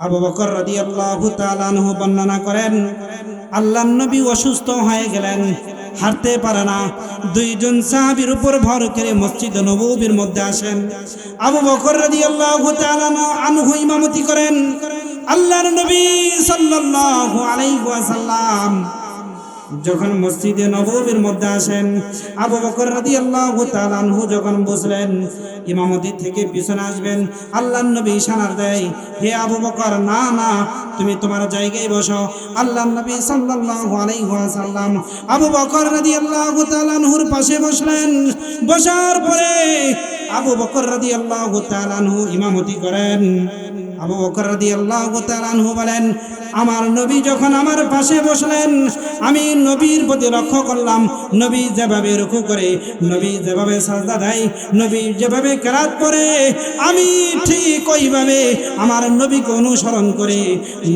আবু বকর রাদিয়াল্লাহু তাআলা আনহু বর্ণনা করেন, আল্লাহর নবী অসুস্থ হয়ে গেলেন, হাঁটতে পারে না। দুইজন সাহাবীর উপর ভর করে মসজিদ নববীর মধ্যে আসেন। আবু বকর রাদিয়াল্লাহু তাআলা আনহু ইমামতি করেন। আল্লাহর নবী সাল্লাল্লাহু আলাইহি ওয়াসাল্লাম যখন মসজিদে নববীর মধ্যে আসেন, আবু বকর রাদিয়াল্লাহু তাআলা আনহু যখন বসলেন, ইমামতি থেকে পিছনে আসবেন, আল্লাহর নবী ইশারা দেয়, হে আবু বকর, না না, তুমি তোমার জায়গায় বসো। আল্লাহর নবী সাল্লাল্লাহু আলাইহি ওয়াসাল্লাম আবু বকর রাদিয়াল্লাহু তাআলা আনহুর পাশে বসলেন। বসার পরে আবু বকর রাদিয়াল্লাহু তাআলা আনহু ইমামতি করেন। আবু বকর রাদিয়াল্লাহু তাআলা আনহু বলেন, আমার নবী যখন আমার পাশে বসলেন, আমি নবীর প্রতি লক্ষ্য করলাম, নবী যেভাবে রুকু করে, নবী যেভাবে সাজদা দেয়, নবী যেভাবে কেরাত পড়ে, আমি ঠিক ওইভাবে আমার নবীকে অনুসরণ করে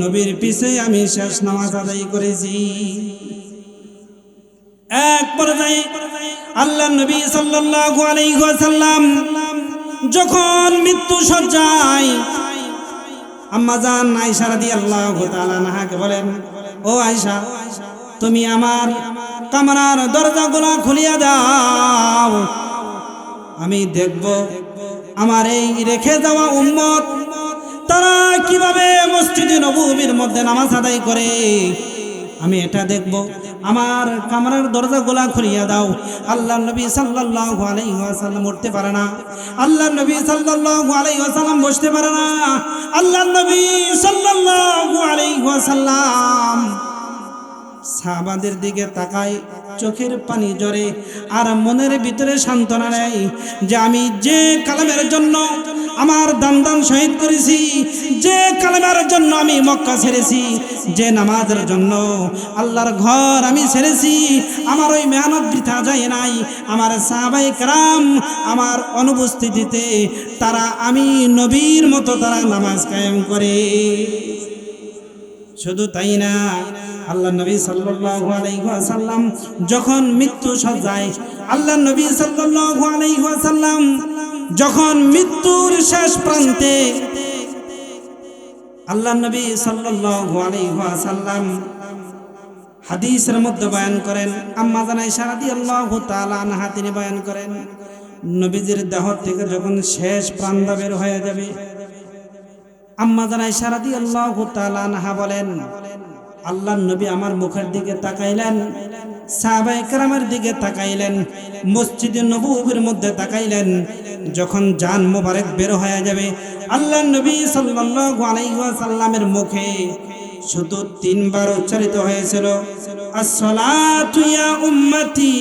নবীর পিছে আমি শেষ নামাজ আদায় করেছি। এক পর্যায়ে আল্লাহর নবী সাল্লাল্লাহু আলাইহি ওয়াসাল্লাম যখন মৃত্যু শয্যায়, আম্মা জান আয়েশা রাদিয়াল্লাহু তাআলা আনহাকে বলেন, ও আয়েশা, তুমি আমার কামরার দরজাগুলো খুলিয়া দাও, আমি দেখব আমার এই রেখে যাওয়া উম্মত তারা কিভাবে মসজিদে নববীর মধ্যে নামাজ আদায় করে, আমি এটা দেখব। আমার কামরার দরজাগুলা খুলিয়া দাও। আল্লাহর নবী সাল্লাল্লাহু আলাইহি ওয়াসাল্লাম উঠতে পারে না, আল্লাহর নবী সাল্লাল্লাহু আলাইহি ওয়াসাল্লাম বসতে পারে না। আল্লাহর নবী সাল্লাল্লাহু আলাইহি ওয়াসাল্লাম সাহাবাদের দিকে তাকায়, চোখের পানি ঝরে, আর মনের ভিতরে সান্ত্বনা নেয় যে আমি যে কালামের জন্য আমার দান শহীদ করেছি, যে কালেমার জন্য আমি মক্কা ছেড়েছি, যে নামাজের জন্য আল্লাহর ঘর আমি ছেড়েছি, আমার ওই মেহনত বৃথা যায় নাই। আমার সাহাবায়ে কেরাম আমার অনুপস্থিতিতে তারা আমি নবীর মতো তারা নামাজ কায়েম করে। শুধু তাই না, আল্লাহ নবী সাল্লাল্লাহু আলাইহি ওয়াসাল্লাম যখন মৃত্যু শয্যায়, আল্লাহ নবী সাল্লাল্লাহু আলাইহি ওয়াসাল্লাম যখন মৃত্যুর শেষ প্রান্তে, আল্লাহ নবী সাল্লাল্লাহু আলাইহি ওয়াসাল্লাম হাদিসের মধ্যে বয়ান করেন, আম্মা জান আয়েশা রাদিয়াল্লাহু তাআলা আনহা তিনি বয়ান করেন, নবীজির দেহ থেকে যখন শেষ প্রাণটা বের হয়ে যাবে, আম্মা জান আয়েশা রাদিয়াল্লাহু তাআলা আনহা বলেন, আল্লাহর নবী আমার মুখের দিকে তাকাইলেন, সাহাবায়ে কেরামের দিকে তাকাইলেন, মসজিদে নববীর মধ্যে তাকাইলেন। যখন জান মোবারক বের হয়ে যাবে, আল্লাহর নবী সাল্লাল্লাহু আলাইহি ওয়াসাল্লামের মুখে শুধু তিনবার উচ্চারিত হয়েছিল, আসসালাতু ইয়া উম্মতি,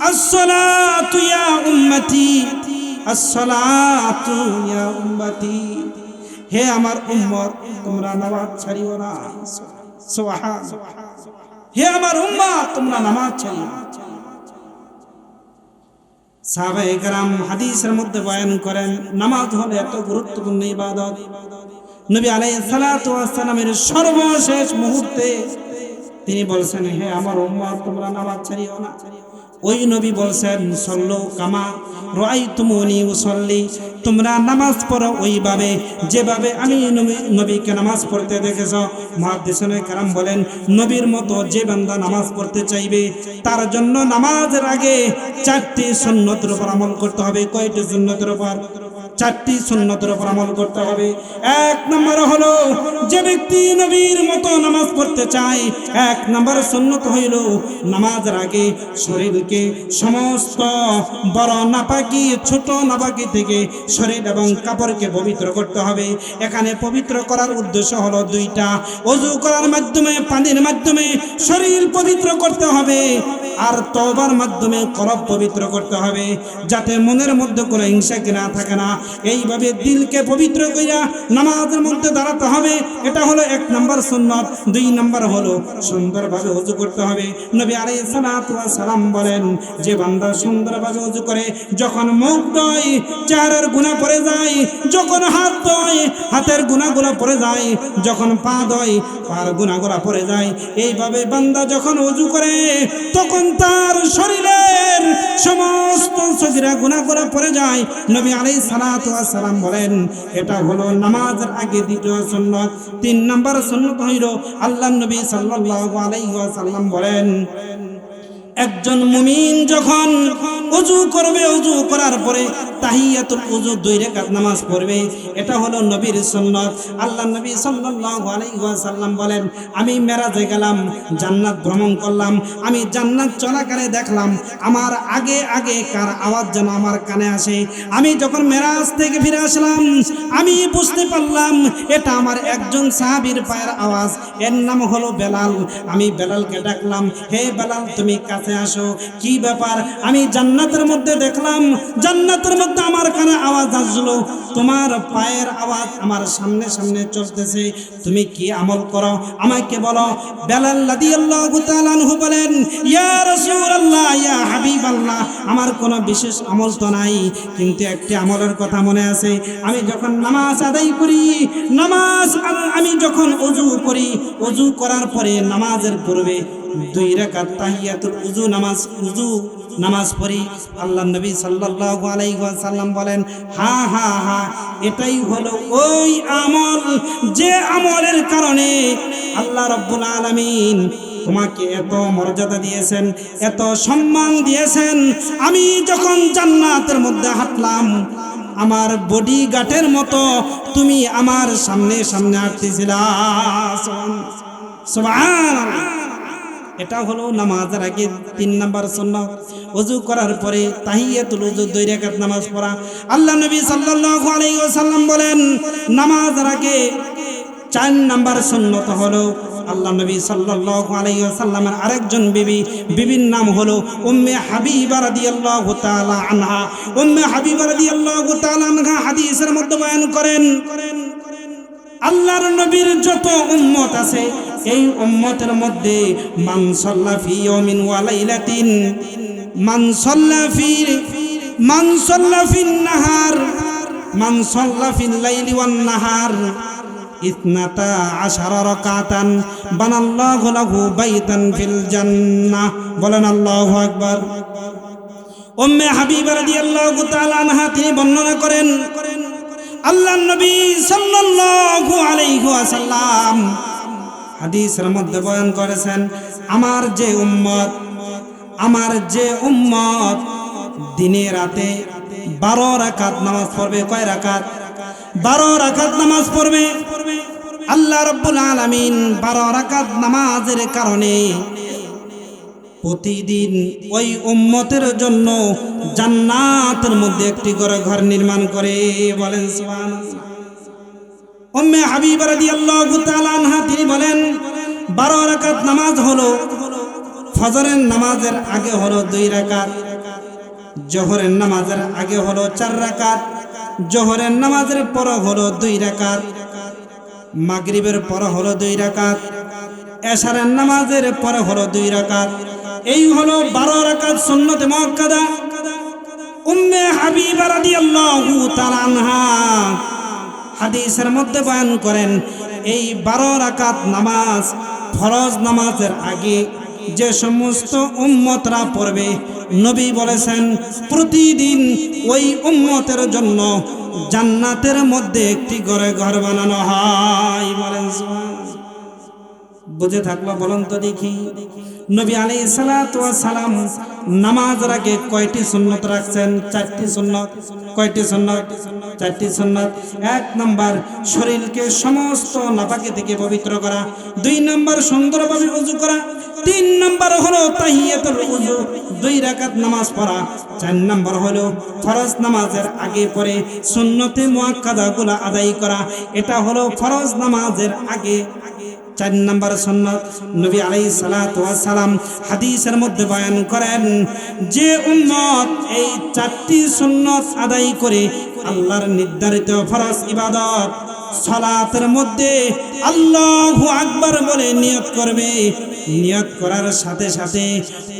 আসসালাতু ইয়া উম্মতি, আসসালাতু ইয়া উম্মতি। হে আমার উম্মত, তোমরা নামাজ ছাড়িও না। সুবহানাল্লাহ। হে আমার উম্মত, তোমরা নামাজ ছাড়িও না। সাহাবায়ে কেরাম হাদিসের মধ্যে বয়ান করেন, নামাজ হলো এত গুরুত্বপূর্ণ ইবাদত, নবী আলাইহিস সালাতু ওয়াস সালামের সর্বশেষ মুহূর্তে তিনি বলছেন, হে আমার উম্মত, তোমরা নামাজ ছাড়িও না। ওই নবী বলছেন, সল্লু কামা রাআইতুমুনি উসাল্লি, তোমরা নামাজ পড়ো ওইভাবে যেভাবে আমি নবীকে নামাজ পড়তে দেখেছ। মুহাদ্দিসিনে কেরাম বলেন, নবীর মতো যে বান্দা নামাজ পড়তে চাইবে তার জন্য নামাজের আগে 4টি সুন্নতের উপর আমল করতে হবে। কয়টি সুন্নতের উপর? 4টি সুন্নতের উপর আমল করতে হবে। এক নম্বর হলো, যে ব্যক্তি নবীর মতো নামাজ পড়তে চায়, 1 নম্বর সুন্নত হইল নামাজের আগে শরীরকে সমস্ত বড় নাপাকি ছোট নাপাকি থেকে শরীর এবং কাপড়কে পবিত্র করতে হবে। এখানে পবিত্র করার উদ্দেশ্য হলো 2টা। ওযু করার মাধ্যমে, পানির মাধ্যমে শরীর পবিত্র করতে হবে, আর তওবার মাধ্যমে কলব পবিত্র করতে হবে, যাতে মনের মধ্যে কোনো হিংসা না থাকে না। এইভাবে দিলকে পবিত্র কইরা নামাজের মধ্যে দাঁড়াতে হবে। এটা হলো 1 নম্বর সুন্নাত। 2 নম্বর হলো সুন্দরভাবে ওযু করতে হবে। নবী আলাইহিস সালাতু ওয়াস সালাম বলেন, যে বান্দা সুন্দরভাবে ওযু করে, যখন মুখ ধোয় চেহারার গুনাহ পড়ে যায়, যখন হাত ধোয় হাতের গুনাহগুলো পড়ে যায়, যখন পা ধোয় পার গুনাহগুলো পড়ে যায়। এইভাবে বান্দা যখন ওযু করে তখন তার শরীরের সমস্ত সগীরা গুনাহগুলো পড়ে যায়। নবী আলাইহিস সালাতু ওয়াস সালাম বলেন এটা হলো নামাজের আগে দ্বিতীয় সুন্নাত। 3 নাম্বার সুন্নাত হইল আল্লাহর নবী সাল্লাল্লাহু আলাইহি ওয়াসাল্লাম বলেন একজন মুমিন যখন ওযু করবে, ওযু করার পরে তাহিয়াতুল ওযু 2 রাকাত নামাজ পড়বে। এটা হলো নবীর সুন্নাত। আল্লাহর নবী সাল্লাল্লাহু আলাইহি ওয়াসাল্লাম বলেন আমি মেরাজে গেলাম, জান্নাত ভ্রমণ করলাম, আমি জান্নাত চলাকালে দেখলাম আমার আগে আগে কার আওয়াজ যেন আমার কানে আসে। আমি যখন মেরাজ থেকে ফিরে আসলাম আমি বুঝতে পারলাম এটা আমার একজন সাহাবীর পায়ের আওয়াজ, এর নাম হলো বেলাল। আমি বেলালকে ডাকলাম, হে বেলাল তুমি কাছে আসো, কি ব্যাপার? আমি জান্নাতের মধ্যে দেখলাম, জান্নাতের মধ্যে আমার কানে আওয়াজ আসলো, তোমার পায়ের আওয়াজ আমার সামনে সামনে চলতেছে, তুমি কি আমল করো আমাকে বলো। বেলাল রাদিয়াল্লাহু তাআলা আনহু বলেন ইয়া রাসূলুল্লাহ, ইয়া হাবিবাল্লাহ, আমার কোনো বিশেষ আমল তো নাই, কিন্তু একটি আমলের কথা মনে আছে। আমি যখন নামাজ আদায় করি, আমি যখন ওযু করি, ওযু করার পরে নামাজের পূর্বে 2 রাকাত তাহিয়াতুল ওযু নামাজ পড়ি। আল্লাহর নবী সাল্লাল্লাহু আলাইহি ওয়াসাল্লাম বলেন হ্যাঁ হ্যাঁ হ্যাঁ, এটাই হলো ওই আমল যে আমলের কারণে আল্লাহ রাব্বুল আলামিন তোমাকে এত মর্যাদা দিয়েছেন, এত সম্মান দিয়েছেন। আমি যখন জান্নাতের মধ্যে হাঁটলাম আমার বডি গার্ডের মতো তুমি আমার সামনে সামনে হাঁটতেছিলা। সুবহানাল্লাহ। এটা হলো নামাজের আগে 3 নাম্বার সুন্নাত। ওযু করার পরে তাহিয়াতুল ওযু 2 রাকাত নামাজ পড়া। আল্লাহ নবী সাল্লাল্লাহু আলাইহি ওয়াসাল্লাম বলেন নামাজের আগে 4 নাম্বার সুন্নাত হলো আল্লাহ নবী সাল্লাল্লাহু আলাইহি ওয়াসাল্লামের আরেকজন বিবির নাম হলো উম্মে হাবিবা রাদিয়াল্লাহু তাআলা আনহা। উম্মে হাবিবা রাদিয়াল্লাহু তাআলা আনহা হাদিসের মধ্যে বয়ান করেন আল্লাহর নবীর যত উম্মত আছে এই উম্মতের মধ্যে মান সাল্লা ফি ইয়াউমিন ওয়া লাইলাতিন, মান সাল্লা ফিন নাহার, মান সাল্লা ফিল লাইলি ওয়ান নাহার 12 রাকাতান বানাল্লাহু লাহু বাইতান ফিল জান্নাহ। বলেন আল্লাহু আকবার। উম্মে হাবিবা রাদিয়াল্লাহু তাআলা আনহা তিনি বর্ণনা করেন আল্লাহর নবী সাল্লাল্লাহু আলাইহি ওয়াসাল্লাম হাদিসের মধ্যে বয়ান করেছেন আমার যে উম্মত দিনে রাতে 12 রাকাত নামাজ পড়বে। কয় রাকাত? 12 রাকাত নামাজ পড়বে। আল্লাহ রাব্বুল আলামিন 12 রাকাত নামাজের কারণে প্রতিদিন ওই উম্মতের জন্য জান্নাতের মধ্যে একটি ঘর নির্মাণ করে। বলেন সুবহানাল্লাহ। উম্মে হাবিবা রাদিয়াল্লাহু তাআলা আনহা তিনি বলেন 12 রাকাত নামাজ হলো ফজরের নামাজের আগে হলো 2 রাকাত, জোহরের নামাজের আগে হলো 4 রাকাত, জোহরের নামাজের পর হলো 2 রাকাত, মাগরিবের পর হলো 2 রাকাত, এশারের নামাজের পর হলো 2 রাকাত। এই হলো 12 রাকাত সুন্নতে মুআক্কাদা। উম্মে হাবিবা রাদিয়াল্লাহু তাআলা আনহা হাদিসের মধ্যে বয়ান করেন এই 12 রাকাত নামাজ ফরজ নামাজের আগে যে সমস্ত উম্মতরা পড়বে নবী বলেছেন প্রতিদিন ওই উম্মতের জন্য জান্নাতের মধ্যে একটি ঘর বানানো হয়। বলেন সুবহানাল্লাহ। বুঝে থাকলো বলুন তো দেখি নবী আলাইহিস সালাতু ওয়াস সালাম নামাজের আগে কয়টি সুন্নাত রাখছেন? 4টি সুন্নাত। কয়টি সুন্নাত? 4টি সুন্নাত। 1 নাম্বার শরীরকে সমস্ত নাপাকি থেকে পবিত্র করা, 2 নাম্বার সুন্দরভাবে ওযু করা, 3 নাম্বার হলো তাহিয়াতুল ওযু 2 রাকাত নামাজ পড়া, 4 নাম্বার হলো ফরজ নামাজের আগে পরে সুন্নতে মুআক্কাদাগুলো আদায় করা। এটা হলো ফরজ নামাজের আগে 4 নাম্বার সুন্নাত। নবী আলাইহিস সালাতু ওয়াস সালাম হাদিসের মধ্যে বয়ান করেন যে উম্মত এই 4টি সুন্নাত আদায় করে আল্লাহর নির্ধারিত ফরজ ইবাদত সালাতের মধ্যে আল্লাহু আকবার বলে নিয়ত করবে। নিয়ত করার সাথে সাথে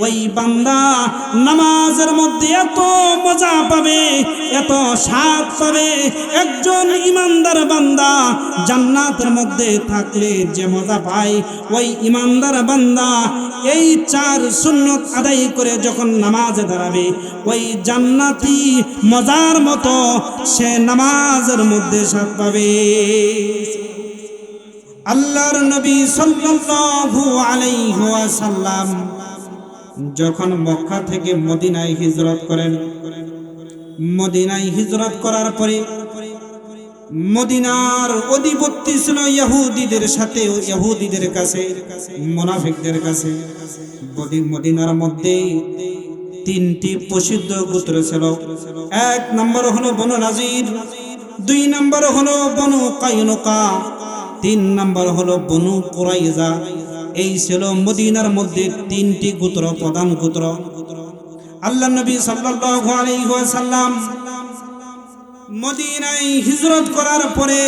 ওই বান্দা নামাজের মধ্যে এত মজা পাবে, এত স্বাদ পাবে। একজন ইমানদার বান্দা জান্নাতের মধ্যে থাকলে যে মজা পায়, ওই ইমানদার বান্দা এই 4 সুন্নত আদায় করে যখন নামাজে দাঁড়াবে, ওই জান্নাতি মজার মতো সে নামাজের মধ্যে স্বাদ পাবে। আল্লাহর নবী সাল্লাল্লাহু আলাইহি ওয়াসাল্লাম যখন মক্কা থেকে মদিনায় হিজরত করেন, মদিনায় হিজরত করার পরে মদিনার অধিপতি ছিল ইহুদিদের সাথে, ইহুদিদের কাছে, মুনাফিকদের কাছে। মদিনার মধ্যে 3টি প্রসিদ্ধ গোত্র ছিল। 1 নম্বর হলো বনু নাজির, 2 নম্বর হলো বনু কায়নুকা, 3 নম্বর হলো বনু কুরাইজা। এই ছিল মদিনার মধ্যে 3টি গোত্র, প্রধান গোত্র। আল্লাহ নবী সাল্লাল্লাহু আলাইহি ওয়াসাল্লাম মদিনায় হিজরত করার পরে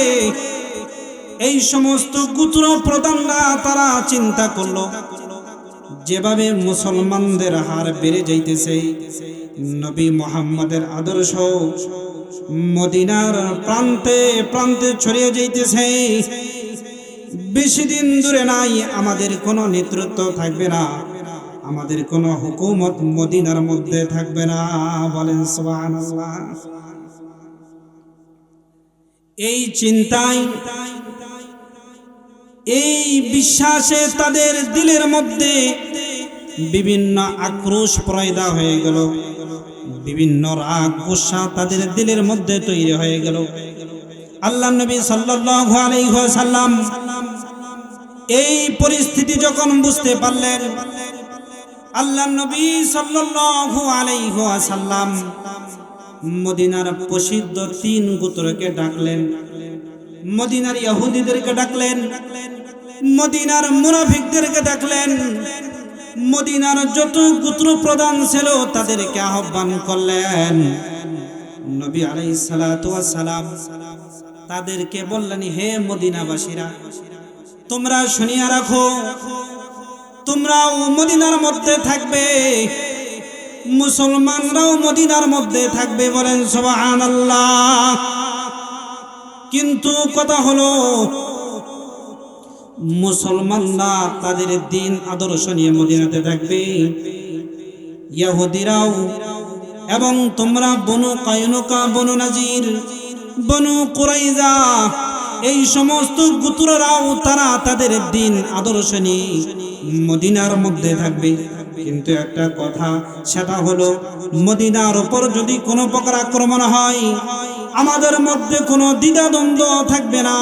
এই সমস্ত গোত্র প্রধানরা তারা চিন্তা করলো, যেভাবে মুসলমানদের হার বেড়ে যাইতেছে, নবী মুহাম্মদের আদর্শ মদিনার প্রান্তে প্রান্তে ছড়িয়ে যাইতেছে, বেশি দিন দূরে নাই আমাদের কোনো নেতৃত্ব থাকবে না, আমাদের কোনো হুকুমত মদিনার মধ্যে থাকবে না। বলেন সুবহানাল্লাহ। এই চিন্তায়, এই বিশ্বাসে তাদের দিলের মধ্যে বিভিন্ন আক্রোশ পয়দা হয়ে গেল, বিভিন্ন রাগ গুসা তাদের দিলের মধ্যে তৈরি হয়ে গেল। আল্লাহ নবী সাল্লাল্লাহু আলাইহি ওয়াসাল্লাম এই পরিস্থিতি যখন বুঝতে পারলেন, আল্লাহ নবী সাল্লাল্লাহু আলাইহি ওয়াসাল্লাম মদিনার প্রসিদ্ধ 3 গোত্রকে ডাকলেন, মদিনার ইহুদিদেরকে ডাকলেন, মদিনার মুনাফিকদেরকে ডাকলেন, মদিনার যত গোত্র প্রধান ছিল তাদেরকে আহ্বান করলেন। নবী আলাইহিস সালাতু ওয়াস সালাম তাদেরকে বললেন, হে মদিনাবাসীরা, তোমরা শুনিয়া রাখো, তোমরাও মদিনার মধ্যে থাকবে, মুসলমানরাও মদিনার মধ্যে থাকবে। বলেন সুবহানাল্লাহ। কিন্তু কথা হলো, মুসলমানরা তাদের দিন আদর্শ নিয়ে মদিনাতে থাকবে, ইহুদিরাও এবং তোমরা বনু কায়নুকা, বনু নাজির, বনু কুরাইজা এই সমস্ত গোত্ররাও তারা তাদের দিন আদর্শ নিয়ে মদিনার মধ্যে থাকবে। কিন্তু একটা কথা, সেটা হলো মদিনার উপর যদি কোনো প্রকার আক্রমণ হয়, আমাদের মধ্যে কোনো দ্বিধাদ্বন্দ্ব থাকবে না,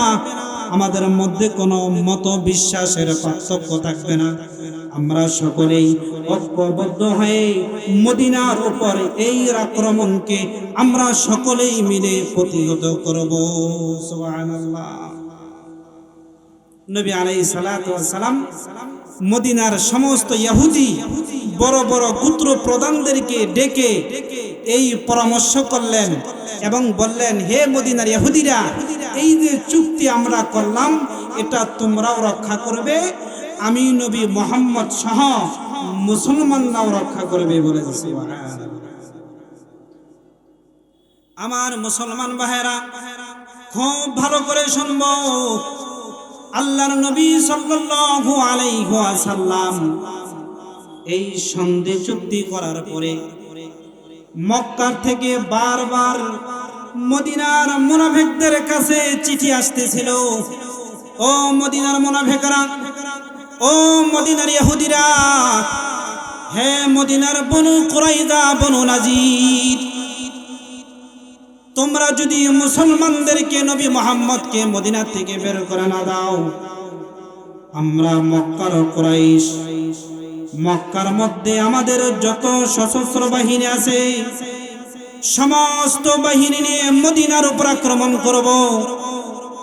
আমাদের মধ্যে কোনো মত বিশ্বাসের পার্থক্য থাকবে না। আমরা সকলেই ঐক্যবদ্ধ হয়ে মদিনার উপর এই আক্রমণকে আমরা সকলেই মিলে প্রতিহত করব। সুবহানাল্লাহ। নবী আলাইহিস সালাতু ওয়াস সালাম মদিনার সমস্ত ইহুদি বড় বড় গোত্র প্রধানদেরকে ডেকে এই পরামর্শ করলেন এবং বললেন, হে মদিনার ইহুদিরা, এই যে চুক্তি আমরা করলাম এটা তোমরাও রক্ষা করবে, আমি নবী মুহাম্মদ সহ মুসলমানরাও রক্ষা করবে। বলেছে আমার মুসলমান ভাইরা, খুব ভালো করে শুনবো। আল্লাহর নবী সাল্লাল্লাহু আলাইহি ওয়াসাল্লাম এই সন্ধি চুক্তি করার পরে মক্কা থেকে বারবার মদিনার মুনাফিকদের কাছে চিঠি আসতেছিল, ও মদিনার মুনাফিকরা, ও মদিনার ইহুদিরা, হে মদিনার বনু কুরাইজা, বনু নাজির, তোমরা যদি মুসলমানদেরকে, নবী মুহাম্মদকে মদিনা থেকে বের করে না দাও, আমরা মক্কার কুরাইশ, মক্কার মধ্যে আমাদের যত সশস্ত্র বাহিনী আছে সমস্ত বাহিনী নিয়ে মদিনার উপর আক্রমণ করব,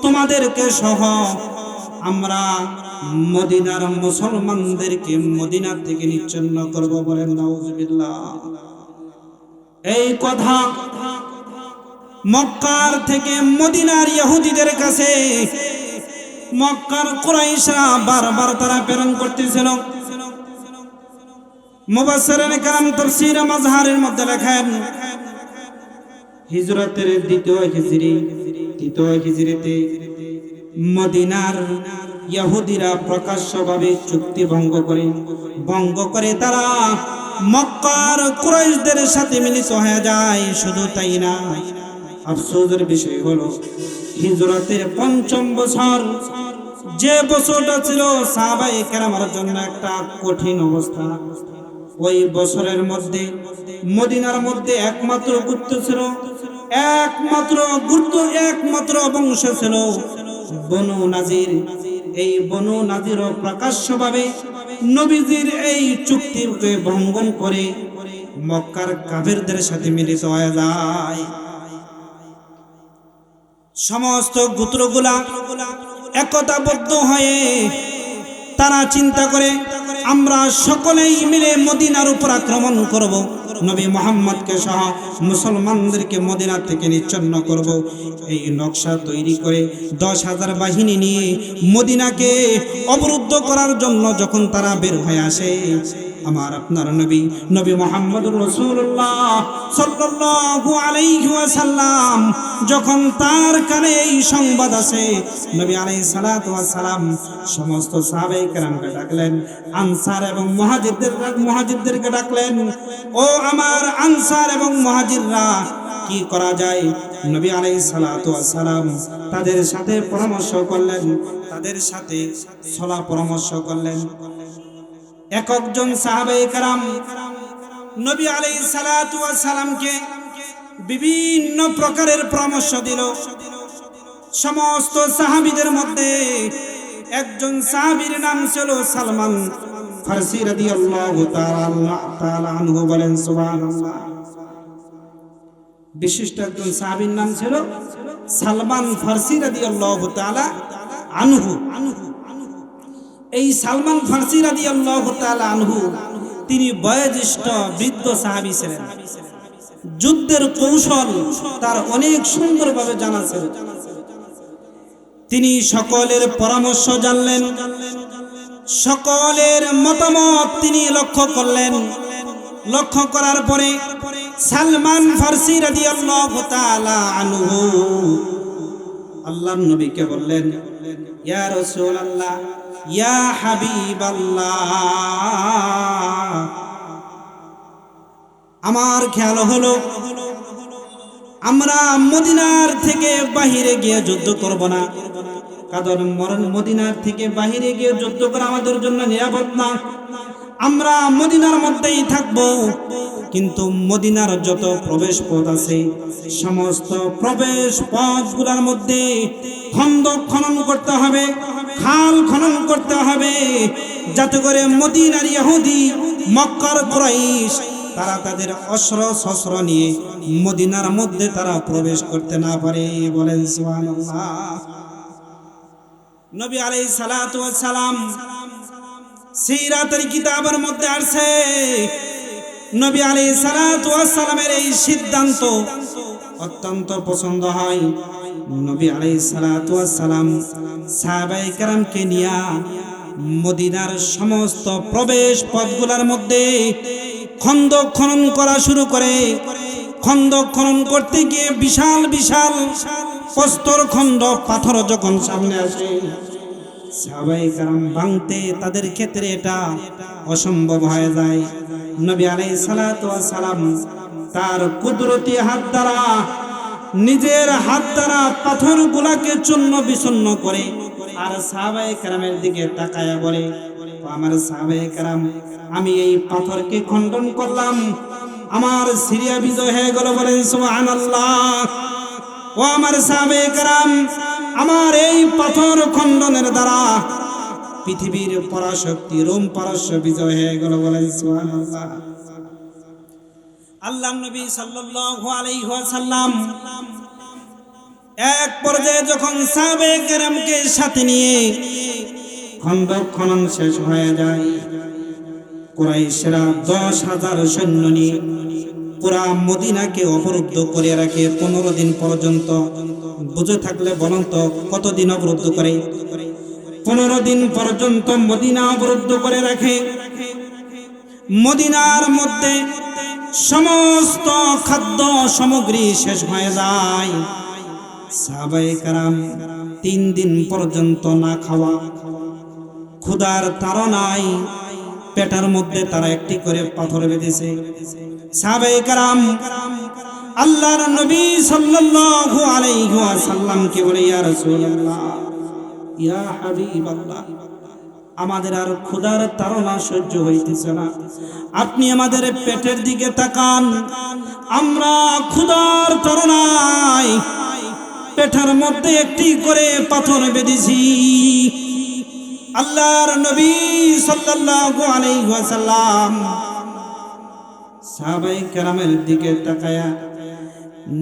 তোমাদেরকে সহ আমরা মদিনার মুসলমানদেরকে মদিনা থেকে নিচ্ছিন্ন করব। বলেন নাউজুবিল্লাহ। এই কথা মক্কার থেকে মদিনার ইহুদিদের কাছে মক্কার কুরাইশরা বারবার তারা প্রেরণ করতেছিল। মুফাসসিরিনে কেরাম তাফসীর মাজহারের মধ্যে লেখেন, হিজরতের দ্বিতীয় হিজরিতে মদিনার ইহুদিরা প্রকাশ্যভাবে চুক্তি ভঙ্গ করে তারা মক্কার কুরাইশদের সাথে মিলিত হয়ে যায়। শুধু তাই না, আফসোসের বিষয় হলো হিজরতের পঞ্চম বছর, যে বছরটা ছিল সাহাবায়ে কেরামের জন্য একটা কঠিন অবস্থা। ওই বছরের মধ্যে মদিনার মধ্যে একমাত্র গুপ্ত ছিল, একমাত্র বংশ ছিল বনু নাজির। এই বনু নাজিরও প্রকাশ্যভাবে নবীজির এই চুক্তিকে ভঙ্গন করে মক্কার কাফেরদের সাথে মিলিত হয়ে যায়। সমস্ত গোত্রগুলা একতাবদ্ধ হয়ে তারা চিন্তা করে, আমরা সকলেই মিলে মদিনার উপর আক্রমণ করব, নবী মুহাম্মদকে সহ মুসলমানদেরকে মদিনা থেকে নিচ্ছন্ন করব। এই নকশা তৈরি করে 10,000 বাহিনী নিয়ে মদিনাকে অবরুদ্ধ করার জন্য যখন তারা বের হয়ে আসে, আমার আপনার নবী মুহাম্মদুর রাসূলুল্লাহ সাল্লাল্লাহু আলাইহি ওয়াসাল্লাম যখন তার কানে এই সংবাদ আসে, নবী আলাইহিস সালাতু ওয়াস সালাম সমস্ত সাহাবায়ে কেরামকে ডাকলেন, আনসার এবং মুহাজিরদেরকে ডাকলেন, ও আমার আনসার এবং মুহাজিররা, কি করা যায়? নবী আলাইহিস সালাতু ওয়াস সালাম তাদের সাথে পরামর্শ করলেন, তাদের সাথে সলাহ পরামর্শ করলেন। একজন সাহাবায়ে কেরাম নবী আলাইহিস সালাতু ওয়াস সালামকে বিভিন্ন প্রকারের পরামর্শ দিল। সমস্ত সাহাবীদের মধ্যে একজন সাহাবীর নাম ছিল সালমান ফারসি রাদিয়াল্লাহু তাআলা আনহু, বলেন সুবহানাল্লাহ। বিশিষ্ট একজন সাহাবীর নাম ছিল সালমান ফারসি রাদিয়াল্লাহু তাআলা আনহু। এই সালমান ফারসি রাদিয়াল্লাহু তাআলা আনহু তিনি বয়োজ্যেষ্ঠ বৃদ্ধ সাহাবী ছিলেন। যুদ্ধের কৌশল তার অনেক সুন্দরভাবে জানা ছিল। তিনি সকলের পরামর্শ জানলেন, সকলের মতামত তিনি লক্ষ্য করলেন। লক্ষ্য করার পরে সালমান ফারসি রাদিয়াল্লাহু তাআলা আনহু আল্লাহর নবীকে বললেন, ইয়া রাসূলুল্লাহ, ইয়া হাবিবাল্লাহ, আমার খেয়াল হলো আমরা মদিনার থেকে বাহিরে গিয়ে যুদ্ধ করব না, কারণ মদিনার থেকে বাহিরে গিয়ে যুদ্ধ করা আমাদের জন্য নিরাপদ না। আমরা মদিনার মধ্যেই থাকব, কিন্তু মদিনার যত প্রবেশ পথ আছে সমস্ত প্রবেশ পথগুলোর মধ্যে খন্দক খনন করতে হবে, খাল খনন করতে হবে, যাতে করে মদিনার ইহুদি মক্কার কুরাইশ তারা তাদের অস্ত্র শস্ত্র নিয়ে মদিনার মধ্যে তারা প্রবেশ করতে না পারে। বলেন সুবহানাল্লাহ। নবী আলাইহিস সালাতু ওয়াস সালাম সিরাতের কিতাবের মধ্যে আছে, নবী আলাইহিস সালাতু ওয়াস সালামের এই সিদ্ধান্ত অত্যন্ত পছন্দ হয়। নবী আলাইহিস সালাতু ওয়াস সালাম সাহাবায়ে কেরামকে নিয়ে মদিনার সমস্ত প্রবেশ পথগুলোর মধ্যে খন্দক খনন করা শুরু করে। খন্দক খনন করতে গিয়ে বিশাল বিশাল প্রস্তর খন্ড পাথর যখন সামনে আসে, সাহাবায়ে কেরাম ভাঙতে তাদের ক্ষেত্রে এটা অসম্ভব হয়ে যায়। নবী আলাইহিস সালাতু ওয়াস সালাম তার কুদরতি হাত দ্বারা, নিজের হাত দ্বারা পাথরগুলোকে চূর্ণ বিচূর্ণ করে আর সাহাবায়ে কেরামের দিকে তাকায়া বলে, আমার সাহাবায়ে কেরাম, আমি এই পাথরকে খণ্ডন করলাম, আমার সিরিয়া বিজয় হয়ে গেল। বলেন সুবহানাল্লাহ। ও আমার সাহাবায়ে কেরাম, আমার এই পাথর খণ্ডনের দ্বারা পৃথিবীর পরাশক্তি রোম পারস্য বিজয় হয়ে গেল। বলেন সুবহানাল্লাহ। আল্লাহর নবী সাল্লাল্লাহু আলাইহি ওয়াসাল্লাম এক পর্যায়ে যখন সাহাবায়ে কেরামকে সাথে নিয়ে খন্দক খনন শেষ হয়ে যায়, কুরাইশরা 10,000 সৈন্য নিয়ে পুরা মদিনাকে অবরুদ্ধ করে রাখে 15 দিন পর্যন্ত। বুঝে থাকলে বলুন তো কতদিন অবরুদ্ধ করে? 15 দিন পর্যন্ত মদিনা অবরুদ্ধ করে রাখে। মদিনার মধ্যে সমস্ত খাদ্য সামগ্রী শেষ হয়ে যায়। সাহাবায়ে কেরাম 3 দিন পর্যন্ত না খাওয়া, ক্ষুধার তাড়নায় পেটের মধ্যে তারা একটি করে পাথর বেঁধেছে। সাহাবায়ে কেরাম আল্লাহর নবী সাল্লাল্লাহু আলাইহি ওয়াসাল্লামকে বলে, ইয়া রাসূলুল্লাহ, ইয়া হাবিবাল্লাহ, আমাদের আর ক্ষুধার তাড়না সহ্য হইতেছে না, আপনি আমাদের পেটের দিকে তাকান, আমরা ক্ষুধার তাড়নায় পেটের মধ্যে একটি করে পাথর বেঁধেছি। আল্লাহর নবী সাল্লাল্লাহু আলাইহি ওয়াসাল্লাম সাহাবায়ে কেরামের দিকে তাকায়া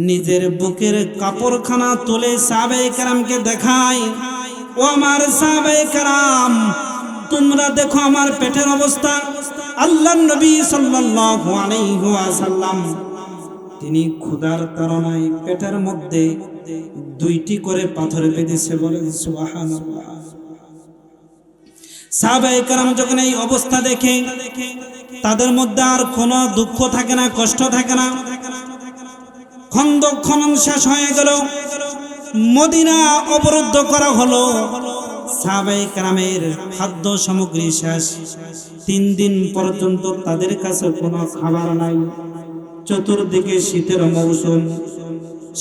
নিজের বুকের কাপড়খানা তুলে সাহাবায়ে কেরামকে দেখায়, ও আমার সাহাবায়ে কেরাম, তোমরা দেখো আমার পেটের অবস্থা। আল্লাহর নবী সাল্লাল্লাহু আলাইহি ওয়াসাল্লাম তিনি ক্ষুধার তাড়নায় পেটের মধ্যে 2টি করে পাথর বেঁধেছে। বলেন সুবহানাল্লাহ। সাহাবায়ে কেরাম যখন এই অবস্থা দেখে তাদের মধ্যে আর কোনো দুঃখ থাকে না, কষ্ট থাকে না। খন্দক খনন শেষ হয়ে গেল, মদিনা অবরুদ্ধ করা হলো। সাহাবায়ে কেরামের খাদ্য সামগ্রী শেষ। 3 দিন পর্যন্ত তাদের কাছে কোনো খাবার নাই। চতুর্দিকে শীতের মৌসুম,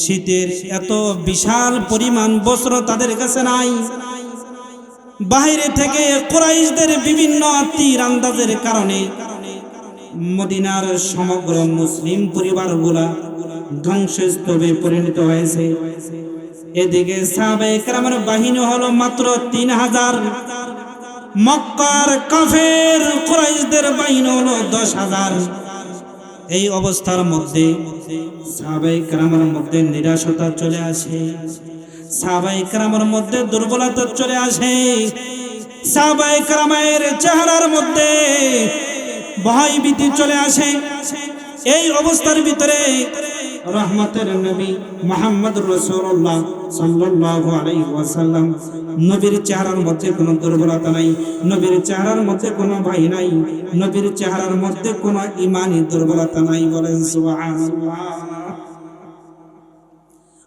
শীতের এত বিশাল পরিমাণ বস্ত্র তাদের কাছে নাই। বাইরে থেকে কুরাইশদের বিভিন্ন তীর আন্দাজের কারণে মদিনার সমগ্র মুসলিম পরিবারগুলা ধ্বংসস্তূপে পরিণত হয়েছে। এদিকে সাহাবায়ে কেরামের বাহিনী হলো মাত্র 3000, মক্কার কাফের কুরাইশদের বাহিনী হলো 10,000। এই অবস্থার মধ্যে সাহাবায়ে কেরামের মধ্যে নিরাশতা চলে আসে, সাহাবায়ে কেরামের মধ্যে দুর্বলতা চলে আসে, সাহাবায়ে কেরামের চেহারার মধ্যে ভয় ভীতি চলে আসে। এই অবস্থার ভিতরে রহমতের নবী মুহাম্মদুর রাসূলুল্লাহ সাল্লাল্লাহু আলাইহি ওয়াসাল্লাম, নবীর চেহারার মধ্যে কোনো দুর্বলতা নাই, নবীর চেহারার মধ্যে কোনো ভয় নাই, নবীর চেহারার মধ্যে কোনো ঈমানি দুর্বলতা নাই। বলেন সুবহানাল্লাহ।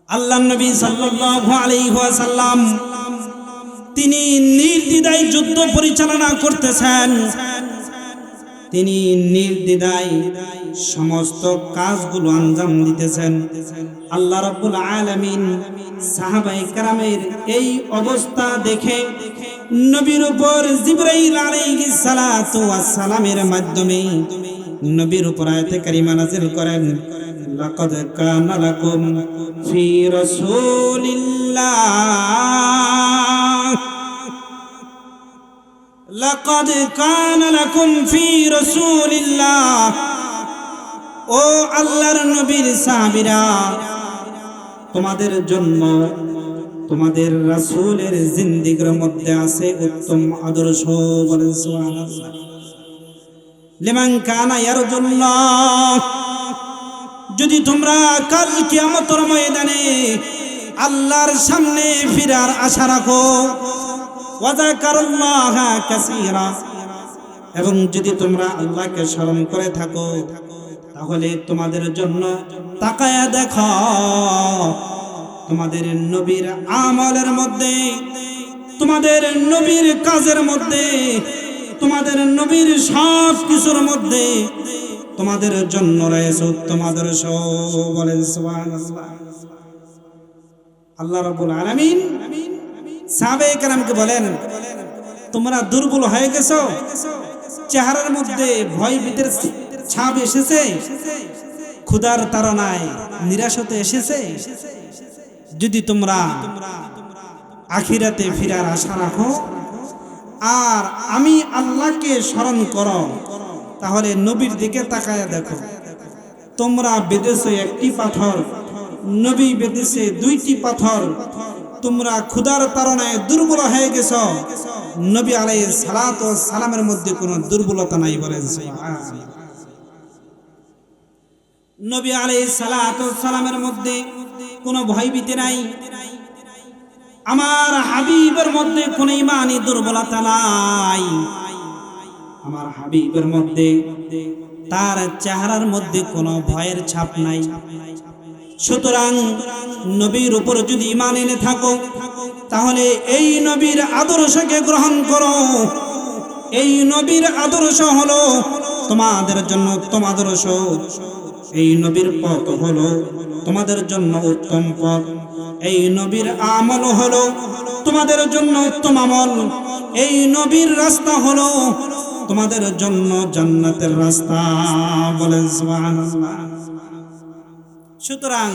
আল্লাহর নবী সাল্লাল্লাহু আলাইহি ওয়াসাল্লাম তিনি নির্দ্বিধায় যুদ্ধ পরিচালনা করতেছেন। তিনি নির্দ্বিধায় সমস্ত কাজগুলো আঞ্জাম দিতেছেন। আল্লাহ রাব্বুল আলামিন সাহাবায়ে কেরামের এই অবস্থা দেখে নবীর উপর জিবরাইল আলাইহিস সালাতু ওয়াস সালামের মাধ্যমে নবীর উপর আয়াতে কারিমা নাযিল করেন, লাকাদ কানা লাকুম ফি রাসূলিল্লাহ, লাকাদ কানা লাকুম ফি রাসূলিল্লাহ, ও আল্লাহর নবীর সাহাবীরা, তোমাদের জন্য তোমাদের রাসূলের জিন্দেগীর মধ্যে আছে উত্তম আদর্শ। বলেন সুবহানাল্লাহ। লিমান কানা ইয়ারজুল্লাহ, যদি তোমরা কাল কিয়ামতের ময়দানে আল্লাহর সামনে ফিরার আশা রাখো, ওয়া যাকারাল্লাহা কাসীরা, এবং যদি তোমরা আল্লাহকে স্মরণ করে থাকো, তাহলে তোমাদের জন্য তাকায়া দেখো তোমাদের নবীর আমলের মধ্যে, তোমাদের নবীর কাজের মধ্যে, তোমাদের নবীর সব কিছুর মধ্যে তোমাদের জন্য রয়েছে উত্তম আদর্শ। বলেন সুবহানাল্লাহ। আল্লাহ রাব্বুল আলামিন সাহাবায়ে কেরামকে বলেন, তোমরা দুর্বল হয়ে গেছো, চেহারার মধ্যে ভয় ভীতির ছাপ এসেছে, ক্ষুধার তাড়নায় নিরাশতে এসেছে। যদি তোমরা আখিরাতে ফিরার আশা রাখো আর আমি আল্লাহকে স্মরণ করো, তাহলে নবীর দিকে তাকায়া দেখো। তোমরা বেঁধেছো একটি পাথর, নবী বেঁধেছে 2টি পাথর। তোমরা ক্ষুধার তাড়নায় দুর্বল হয়ে গেছো, নবী আলাইহিস সালাতু ওয়াস সালামের মধ্যে কোনো দুর্বলতা নাই। বলেন সুবহানাল্লাহ। নবী আলাইহিস সালাতু ওয়াস সালামের মধ্যে কোনো ভয়ভীতি নাই। আমার হাবিবের মধ্যে কোনো ইমানি দুর্বলতা নাই, আমার হাবিবের মধ্যে তার চেহারার মধ্যে কোনো ভয়ের ছাপ নাই। সুতরাং নবীর উপর যদি ঈমান এনে থাকো তাহলে এই নবীর আদর্শকে গ্রহণ করো। এই নবীর আদর্শ হলো তোমাদের জন্য উত্তম আদর্শ, এই নবীর পথ হলো তোমাদের জন্য উত্তম পথ, এই নবীর আমল হলো তোমাদের জন্য উত্তম আমল, এই নবীর রাস্তা হলো তোমাদের জন্য জান্নাতের রাস্তা। বলেন সুবহানাল্লাহ। সুতরাং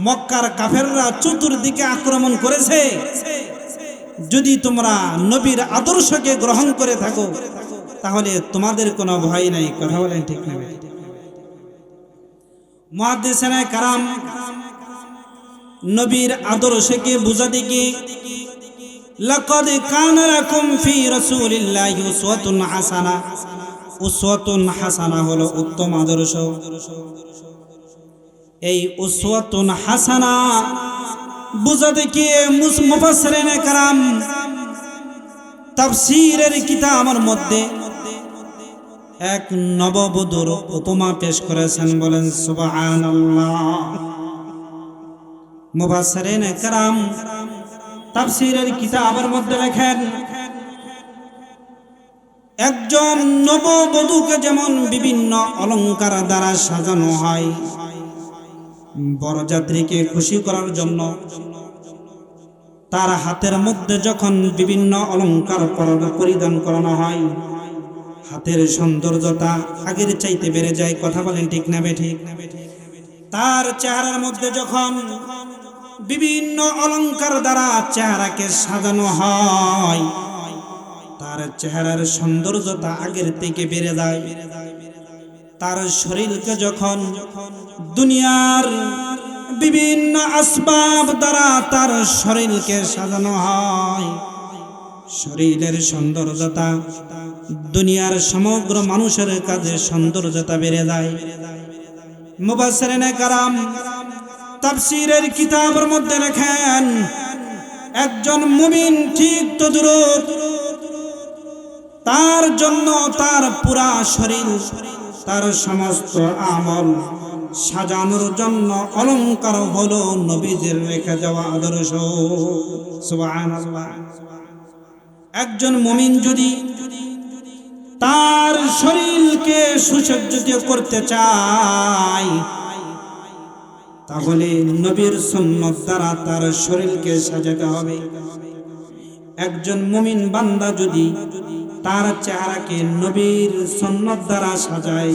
মক্কার কাফেররা চতুর্দিকে আক্রমণ করেছে, যদি তোমরা নবীর আদর্শকে গ্রহণ করে থাকো তাহলে তোমাদের কোনো ভয় নাই। কথা বলেন ঠিক না? মুহাদ্দিসিনে কারাম নবীর আদর্শকে বুঝাতে গিয়ে লাকাদ কানা লাকুম ফি রাসূলিল্লাহি উসওয়াতুন হাসানা, উসওয়াতুন হাসানা হলো উত্তম আদর্শ। এই উসওয়াতুন হাসানা বুঝাতে গিয়ে মুফাসসিরিনে কারাম তাফসীরের কিতাবের মধ্যে এক নববধূর উপমা পেশ করেছেন। বলেন সুবহানাল্লাহ। মুফাসসিরিনে কারাম তাফসীরের কিতাবের মধ্যে লেখেন, একজন নববধূকে যেমন বিভিন্ন অলংকার দ্বারা সাজানো হয় বরযাত্রীকে খুশি করার জন্য, তার হাতের মধ্যে যখন বিভিন্ন অলংকার পরিধান করানো হয় হাতের সৌন্দর্যতা আগের চাইতে বেড়ে যায়। কথা বলেন ঠিক না বেঠিক? তার চেহারার মধ্যে যখন বিভিন্ন অলংকার দ্বারা চেহারাকে সাজানো হয় তার চেহারার সৌন্দর্যতা আগের থেকে বেড়ে যায়। তার শরীরকে যখন দুনিয়ার বিভিন্ন আসবাব দ্বারা তার শরীরকে সাজানো হয় শরীরের সৌন্দর্যতা দুনিয়ার সমগ্র মানুষের কাছে সৌন্দর্যতা বেড়ে যায়। মুফাসসিরিনে কারাম তাফসীরের কিতাবের মধ্যে লেখেন, একজন মুমিন ঠিক তদ্রূপ তার জন্য তার পুরা শরীর তার সমস্ত আমল সাজানোর জন্য অলংকার হলো নবীদের রেখে যাওয়া আদর্শ। সুবহানাল্লাহ। একজন মুমিন যদি তার শরীরকে সুসজ্জিত করতে চায় তাহলে নবীর সুন্নাত দ্বারা তার শরীরকে সাজাতে হবে। একজন মুমিন বান্দা যদি তার চেহারাকে নবীর সুন্নাত দ্বারা সাজায়,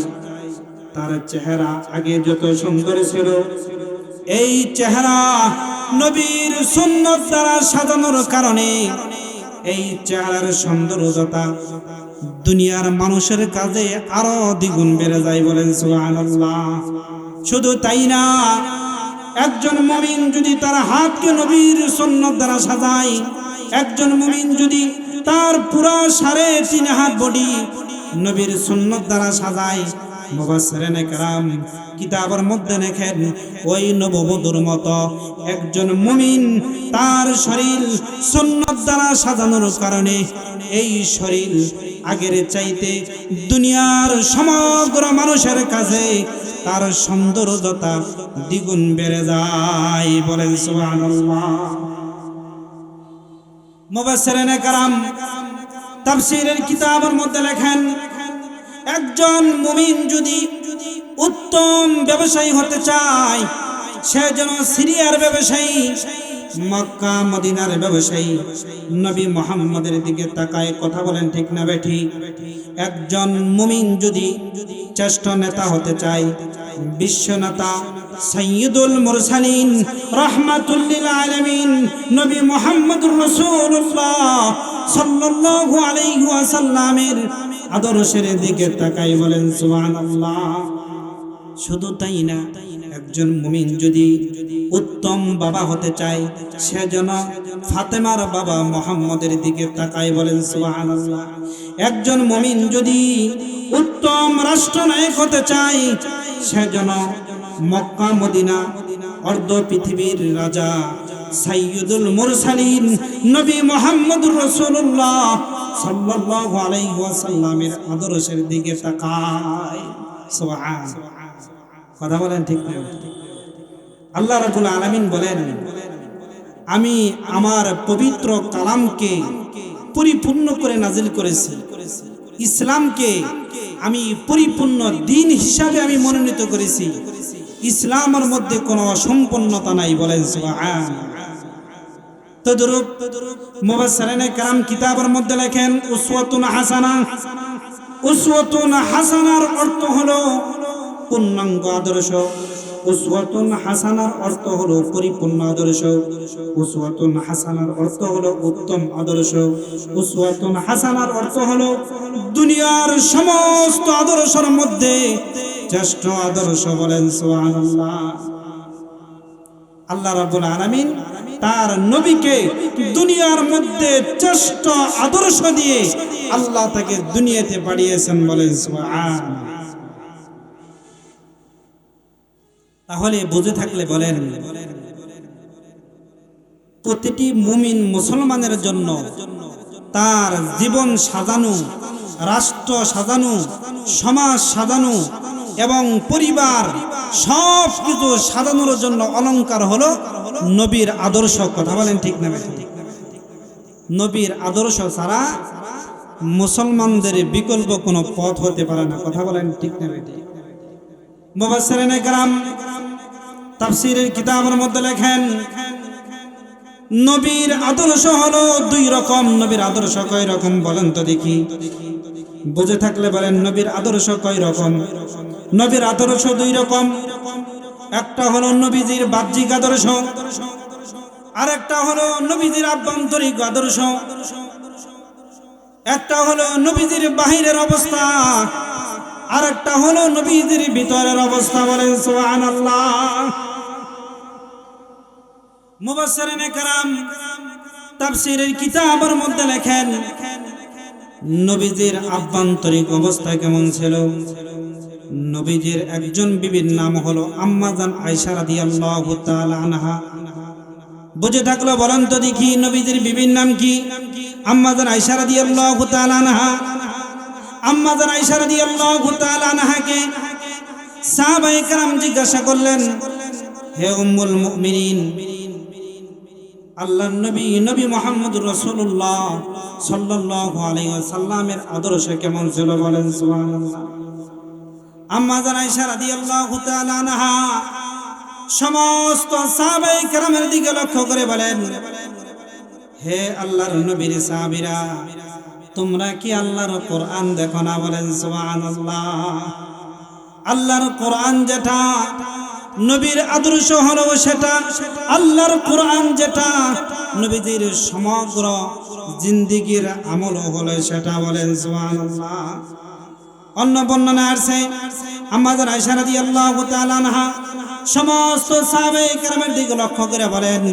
তার চেহারা আগে যত সুন্দর ছিল এই চেহারা নবীর সুন্নাত দ্বারা সাজানোর কারণে এই চেহারার সৌন্দর্যতা দুনিয়ার মানুষের কাছে আরো দ্বিগুণ বেড়ে যায়। বলেন সুবহানাল্লাহ। শুধু তাই না, একজন মুমিন যদি তার হাতকে নবীর সুন্নাত দ্বারা সাজায়, একজন মুমিন যদি তার পুরা 3.5 হাত বডি নবীর সুন্নাত দ্বারা সাজায়, মুফাসসিরিনে কেরাম কিতাবের মধ্যে লেখেন ওই নববধূর মতো একজন মুমিন তার শরীর সুন্নাত দ্বারা সাজানোর কারণে এই শরীর আগের চাইতে দুনিয়ার সমগ্র মানুষের কাছে তার সৌন্দর্যতা দ্বিগুণ বেড়ে যায়। বলেন সুবহানাল্লাহ। মুফাসসিরিনে কেরাম তাফসীরের কিতাবের মধ্যে লেখেন, একজন মুমিন যদি উত্তম ব্যবসায়ী হতে চায় সে যেন সিরিয়ার ব্যবসায়ী, মক্কা মদিনার ব্যবসায়ী, নবী মুহাম্মদের দিকে তাকায়। কথা বলেন ঠিক না বেঠিক? একজন মুমিন যদি শ্রেষ্ঠ নেতা হতে চায়, বিশ্ব নেতা সাইয়্যিদুল মুরসালিন রাহমাতুল লিল আলামিন নবী মুহাম্মদুর রাসূলুল্লাহ সাল্লাল্লাহু আলাইহি ওয়াসাল্লামের আদর্শের দিকে তাকাই। বলেন সুবহানাল্লাহ। শুধু তাই না, একজন মুমিন যদি উত্তম বাবা হতে চায় সে যেন ফাতেমার বাবা মুহাম্মদের দিকে তাকায়। বলেন সুবহানাল্লাহ। একজন মুমিন যদি উত্তম রাষ্ট্রনায়ক হতে চায় সে যেন মক্কা মদিনা অর্ধ পৃথিবীর রাজা সাইয়্যিদুল মুরসালিন নবী মুহাম্মদুর রাসূলুল্লাহ সাল্লাল্লাহু আলাইহি ওয়াসাল্লামের আদর্শের দিকে তাকায়। সুবহানাল্লাহ, কথা বলেন ঠিক না? আল্লাহ রাব্বুল আলামিন বলেন, আমি আমার পবিত্র কালামকে পরিপূর্ণ করে নাজিল করেছি, ইসলামকে আমি পরিপূর্ণ দ্বীন হিসাবে আমি মনোনীত করেছি, ইসলামের মধ্যে কোনো অসম্পূর্ণতা নাই। বলেন সুবহানাল্লাহ। তদরূপ মুফাসসিরিনে কেরাম কিতাবের মধ্যে লেখেন উসওয়াতুন হাসানাহ। উসওয়াতুন হাসানার অর্থ হলো পূর্ণাঙ্গ আদর্শ, উসওয়াতুন হাসানার অর্থ হলো পরিপূর্ণ আদর্শ, উসওয়াতুন হাসানার অর্থ হলো উত্তম আদর্শ, উসওয়াতুন হাসানার অর্থ হলো দুনিয়ার সমস্ত আদর্শের মধ্যে শ্রেষ্ঠ আদর্শ। বলেন সুবহানাল্লাহ। আল্লাহ রাব্বুল আলামিন তার নবীকে দুনিয়ার মধ্যে শ্রেষ্ঠ আদর্শ দিয়ে আল্লাহ তাকে দুনিয়াতে পাঠিয়েছেন। বলেন সুবহানাল্লাহ। তাহলে বুঝে থাকলে বলেন, প্রতিটি মুমিন মুসলমানের জন্য তার জীবন সাজানো, রাষ্ট্র সাজানো, সমাজ সাজানো এবং পরিবার সব কিছু সাজানোর জন্য অলংকার হলো নবীর আদর্শ। কথা বলেন ঠিক না? নবীর আদর্শ ছাড়া মুসলমানদের বিকল্প কোনো পথ হতে পারে না। কথা বলেন ঠিক না? মুফাসসিরিনে কেরাম তাফসীরের কিতাবের মধ্যে লেখেন, নবীর আদর্শ হলো দুই রকম। নবীর আদর্শ কয় রকম বলেন তো দেখি? বুঝে থাকলে বলেন, নবীর আদর্শ কয় রকম? নবীর আদর্শ দুই রকম। একটা হলো নবীজির বাহ্যিক আদর্শ, আর একটা হলো নবীজির আভ্যন্তরিক আদর্শ। একটা হলো নবীজির বাহিরের অবস্থা, আর একটা হলো নবীজির ভিতরের অবস্থা। বলেন সুবহানাল্লাহ। মুফাসসিরিনে কেরাম তাফসীরের কিতাবের মধ্যে লেখেন, নবীজির আভ্যন্তরিক অবস্থা কেমন ছিল? নবীজির একজন বিবির নাম হলো আম্মা জান আয়েশা রাদিয়াল্লাহু তাআলা আনহা। বুঝে থাকলো বলেন তো দেখি, নবীজির বিবির নাম কি? আম্মা জান আয়েশা রাদিয়াল্লাহু তাআলা আনহা। আম্মা জান আয়েশা রাদিয়াল্লাহু তাআলা আনহাকে সাহাবায়ে কেরাম জিজ্ঞাসা করলেন, হে উম্মুল মুমিনিন, আল্লাহর নবী নবী মুহাম্মদুর রাসূলুল্লাহ সাল্লাল্লাহু আলাইহি ওয়াসাল্লামের আদর্শ কেমন ছিল? বলেন সুবহানাল্লাহ। আম্মা জান আয়েশা রাদিয়াল্লাহু তাআলা আনহা সমস্ত সাহাবায়ে কেরামের দিকে লক্ষ্য করে বলেন, হে আল্লাহর নবীর সাহাবীরা, তোমরা কি আল্লাহর কোরআন দেখো না? বলেন সুবহানাল্লাহ। আল্লাহর কোরআন যেটা, নবীর আদর্শ হলো সেটা। আল্লাহর কোরআন যেটা, নবীজির সমগ্র জিন্দেগীর আমল হলো সেটা। বলেন সুবহানাল্লাহ। অন্য বর্ণনা আছে, আম্মা জান আয়েশা রাদিয়াল্লাহু তাআলা আনহা সমস্ত সাহাবায়ে কেরামের দিকে লক্ষ্য করে বলেন,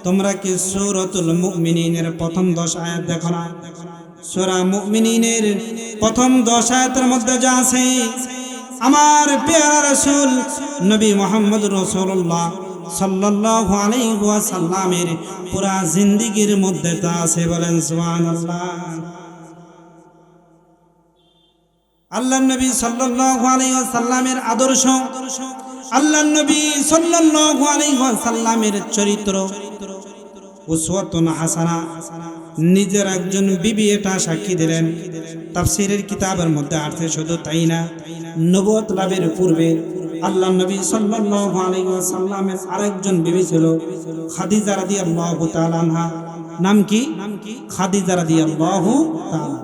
তোমরা কি সূরাতুল মুমিনিনের প্রথম 10 আয়াত দেখো না? সূরা মুমিনিনের প্রথম 10 আয়াতের মধ্যে যা আছে, আমার প্যারা রাসূল নবী মুহাম্মদুর রাসূলুল্লাহ সাল্লাল্লাহু আলাইহি ওয়াসাল্লামের পুরা জিন্দেগীর মধ্যে তা আছে। বলেন সুবহানাল্লাহ। আল্লাহর নবী সাল্লাল্লাহু আলাইহি ওয়াসাল্লামের আদর্শ, আল্লাহর নবী সাল্লাল্লাহু আলাইহি ওয়াসাল্লামের চরিত্র, উসওয়াতুন হাসানা। নিজের একজন বিবি এটা সাক্ষী দিলেন। তাফসীরের কিতাবের মধ্যে আছে, শুধু তাই না, নবুয়ত লাভের পূর্বে আল্লাহর নবী সাল্লাল্লাহু আলাইহি ওয়াসাল্লামের আরেকজন বিবি ছিল খাদিজা রাদিয়াল্লাহু তাআলা আনহা। নাম কি? খাদিজা রাদিয়াল্লাহু তাআলা।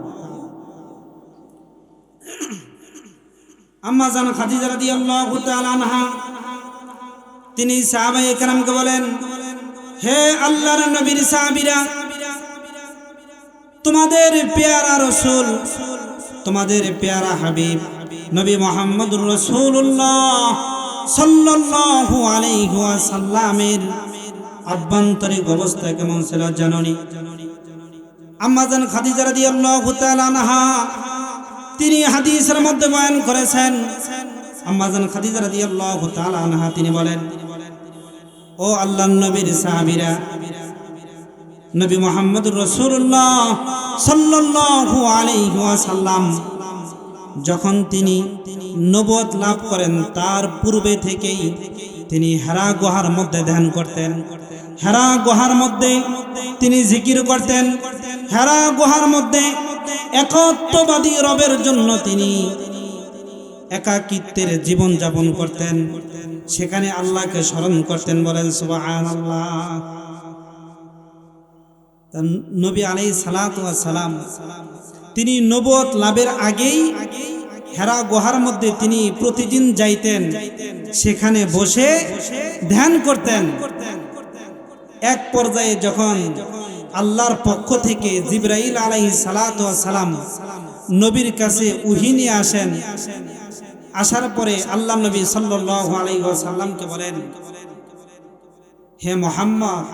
আম্মা জান খাদিজা রাদিয়াল্লাহু তাআলা আনহা তিনি সাহাবায়ে কেরামকে বলেন, হে আল্লাহর নবীর সাহাবীরা, তোমাদের পেয়ারা রাসূল, তোমাদের পেয়ারা হাবিব নবী মুহাম্মদুর রাসূলুল্লাহ সাল্লাল্লাহু আলাইহি ওয়াসাল্লামের আভ্যন্তরিক অবস্থা কেমন ছিল জানোনি? আম্মা জান খাদিজা রাদিয়াল্লাহু তাআলা আনহা তিনি হাদিসের মধ্যে বয়ান করেছেন, আম্মা জান খাদিজা রাদিয়াল্লাহু তাআলা আনহা তিনি বলেন, ও আল্লাহর নবীর সাহাবীরা, নবী মুহাম্মদুর রাসূলুল্লাহ সাল্লাল্লাহু আলাইহি ওয়াসাল্লাম যখন তিনি নবুয়ত লাভ করেন তার পূর্বে থেকেই তিনি হেরা গুহার মধ্যে ধ্যান করতেন। হেরা গুহার মধ্যে তিনি জিকির করতেন। হেরা গুহার মধ্যে একত্ববাদী রবের জন্য তিনি একাকিত্বের জীবন যাপন করতেন। সেখানে আল্লাহকে স্মরণ করতেন। বলেন সুবহানাল্লাহ। নবী আলাইহিস সালাতু ওয়াস সালাম তিনি নবুয়ত লাভের আগেই হেরা গুহার মধ্যে তিনি প্রতিদিন যাইতেন, সেখানে বসে ধ্যান করতেন। এক পর্যায়ে যখন আল্লাহর পক্ষ থেকে জিবরাইল আলাইহিস সালাতু ওয়াস সালাম নবীর কাছে ওহী নিয়ে আসেন, আসার পরে আল্লাহ নবী সাল্লাল্লাহু আলাইহি ওয়াসাল্লামকে বলেন, হে মুহাম্মদ,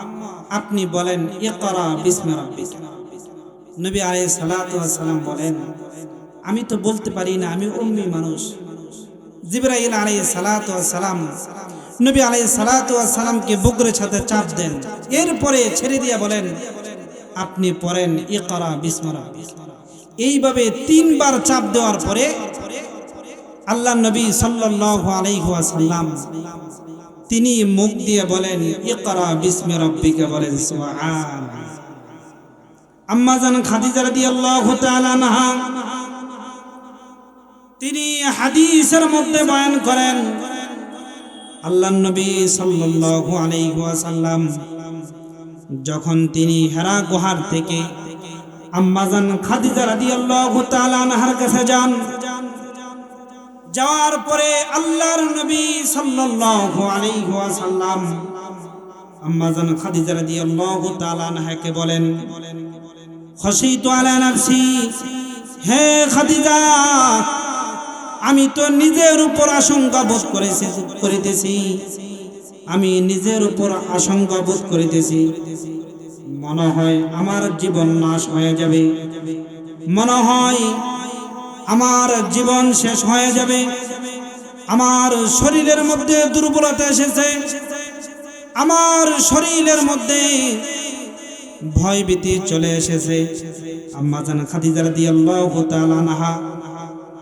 আপনি বলেন ইকরা বিসমি রাব্বিক। নবী আলাইহিস সালাতু ওয়াস সালাম বলেন, আমি তো বলতে পারি না, আমি উম্মি মানুষ। জিবরাইল আলাইহিস সালাতু ওয়াস সালাম নবী আলাইহিস সালাতু ওয়াস সালামকে বুকের সাথে চাপ দেন, এরপরে ছেড়ে দিয়ে বলেন, আপনি পড়েন ইকরা বিসমি রাব্বিক। এইভাবে তিনবার চাপ দেওয়ার পরে আল্লাহ নবী সাল্লাল্লাহু আলাইহি ওয়াসাল্লাম তিনি মুখ দিয়ে বলেন ইকরা বিসমি রাব্বিকা। বলেন সুবহানাল্লাহ। আম্মা জান খাদিজা রাদিয়াল্লাহু তাআলা আনহা তিনি হাদিসের মধ্যে বয়ান করেন, আল্লাহর নবী সাল্লাল্লাহু আলাইহি ওয়াসাল্লাম যখন তিনি হেরা গুহার থেকে আম্মা জান খাদিজা রাদিয়াল্লাহু তাআলা আনহার কাছে যান, যাওয়ার পরে আল্লাহর নবী সাল্লাল্লাহু আলাইহি ওয়াসাল্লাম আম্মা জান খাদিজা রাদিয়াল্লাহু তাআলা আনহাকে বলেন, খাশিতু আলা নাফসি, হে খাদিজা, আমি তো নিজের উপর আশঙ্কা বোধ করিতেছি, আমি নিজের উপর আশঙ্কা বোধ করিতেছি, মনে হয় আমার জীবন নাশ হয়ে যাবে, মনে হয় আমার জীবন শেষ হয়ে যাবে, আমার শরীরের মধ্যে দুর্বলতা এসেছে, আমার শরীরের মধ্যে ভয়ভীতি চলে এসেছে। আম্মা জান খাদিজা রাদিয়াল্লাহু তাআলা আনহা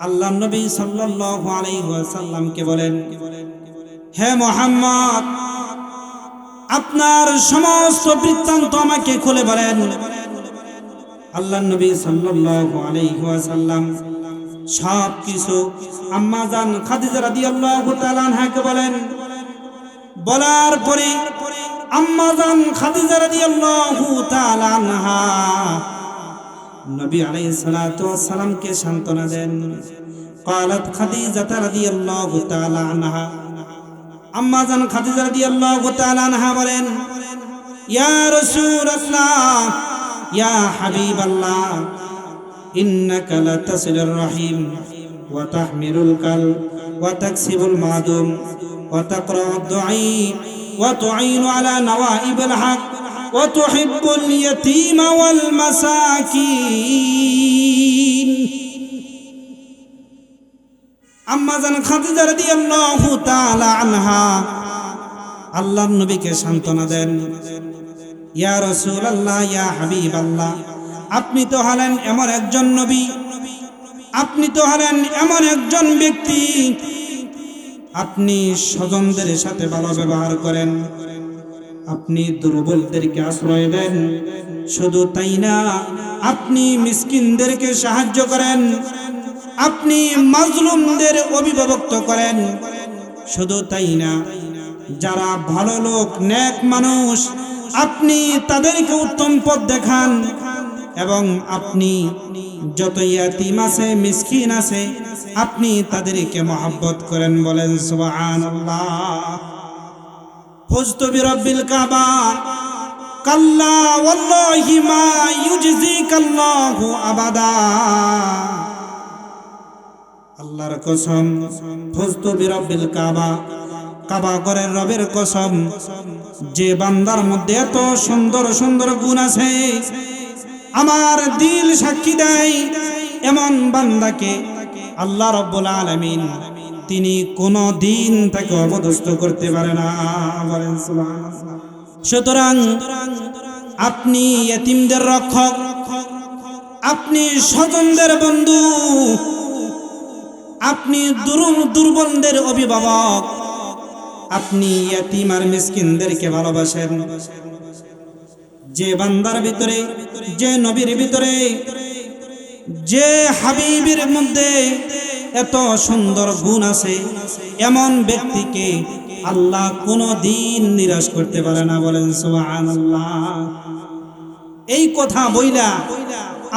আল্লাহর নবী সাল্লাল্লাহু আলাইহি ওয়াসাল্লামকে বলেন, হে মুহাম্মদ, আপনার সমস্ত বৃত্তান্ত আমাকে খুলে বলেন। আল্লাহর নবী সাল্লাল্লাহু আলাইহি ওয়াসাল্লাম সব কিছু আম্মা জান খাদিজা রাদিয়াল্লাহু তাআলা আনহাকে বলেন। বলার পরে আম্মা জান খাদিজা রাদিয়াল্লাহু তাআলা আনহা নবী আলাইহিস সালাতু ওয়াস সালামকে সান্ত্বনা দেন। قالت খাদিজা রাদিয়াল্লাহু তাআলা আনহা, আম্মা জান খাদিজা রাদিয়াল্লাহু তাআলা আনহা বলেন, ইয়া রাসূলুল্লাহ, ইয়া হাবিবাল্লাহ, ইন্নাকা লাতাসিলুর রাহিম ওয়া তাহমিলুল কাল ওয়া তাকসিবুল মাদুম ওয়া তাকরাউদ দুআই ওয়া তুঈনু আলা নওয়াইবিল হক ওয়া তুহিব্বুল ইয়াতীমা ওয়াল মাসাকিন। আম্মা জান খাদিজা রাদিয়াল্লাহু তাআলা আনহা আল্লাহর নবীকে সান্ত্বনা দেন, ইয়া রাসূলুল্লাহ, ইয়া হাবিবাল্লাহ, আপনি তো হলেন এমন একজন নবী, আপনি তো হলেন এমন একজন ব্যক্তি, আপনি স্বজনদের সাথে ভালো ব্যবহার করেন, আপনি দুর্বলদেরকে আশ্রয় দেন, শুধু তাই না, আপনি মিসকিনদেরকে সাহায্য করেন, আপনি মাজলুমদের অভিভাবক করেন, শুধু তাই না, যারা ভালো লোক নেক মানুষ আপনি তাদেরকে উত্তম পথ দেখান, এবং আপনি যত ইয়াতীম আছে মিসকিন আছে আপনি তাদেরকে মহব্বত করেন। বলেন সুবহানাল্লাহ। ফুজতু বিরাব্বিল কাবা, কাল্লা ওয়াল্লাহি মা ইউজজিকাল্লাহু আবাদা। আল্লাহর কসম, ফুজতু বিরাব্বিল কাবা, কাবা ঘরের রবের কসম, যে বান্দার মধ্যে এত সুন্দর সুন্দর গুণ আছে, আমার দিল সাক্ষী দেয় এমন বান্দাকে আল্লাহ রাব্বুল আলামিন তিনি কোনো দিন তাকে অপদস্থ করতে পারে না। বলেন সুবহানাল্লাহ। সুতরাং আপনি ইয়েতিমদের রক্ষক, আপনি স্বজনদের বন্ধু, আপনি দুর্বলদের অভিভাবক, আপনি ইয়েতিম আর মিসকিনদেরকে ভালোবাসেন। যে বান্দার ভিতরে, যে নবীর ভিতরে, যে হাবিবের মধ্যে এত সুন্দর গুণ আছে, এমন ব্যক্তিকে আল্লাহ কোনো দিন নিরাশ করতে পারে না। বলেন সুবহানাল্লাহ। এই কথা বইলা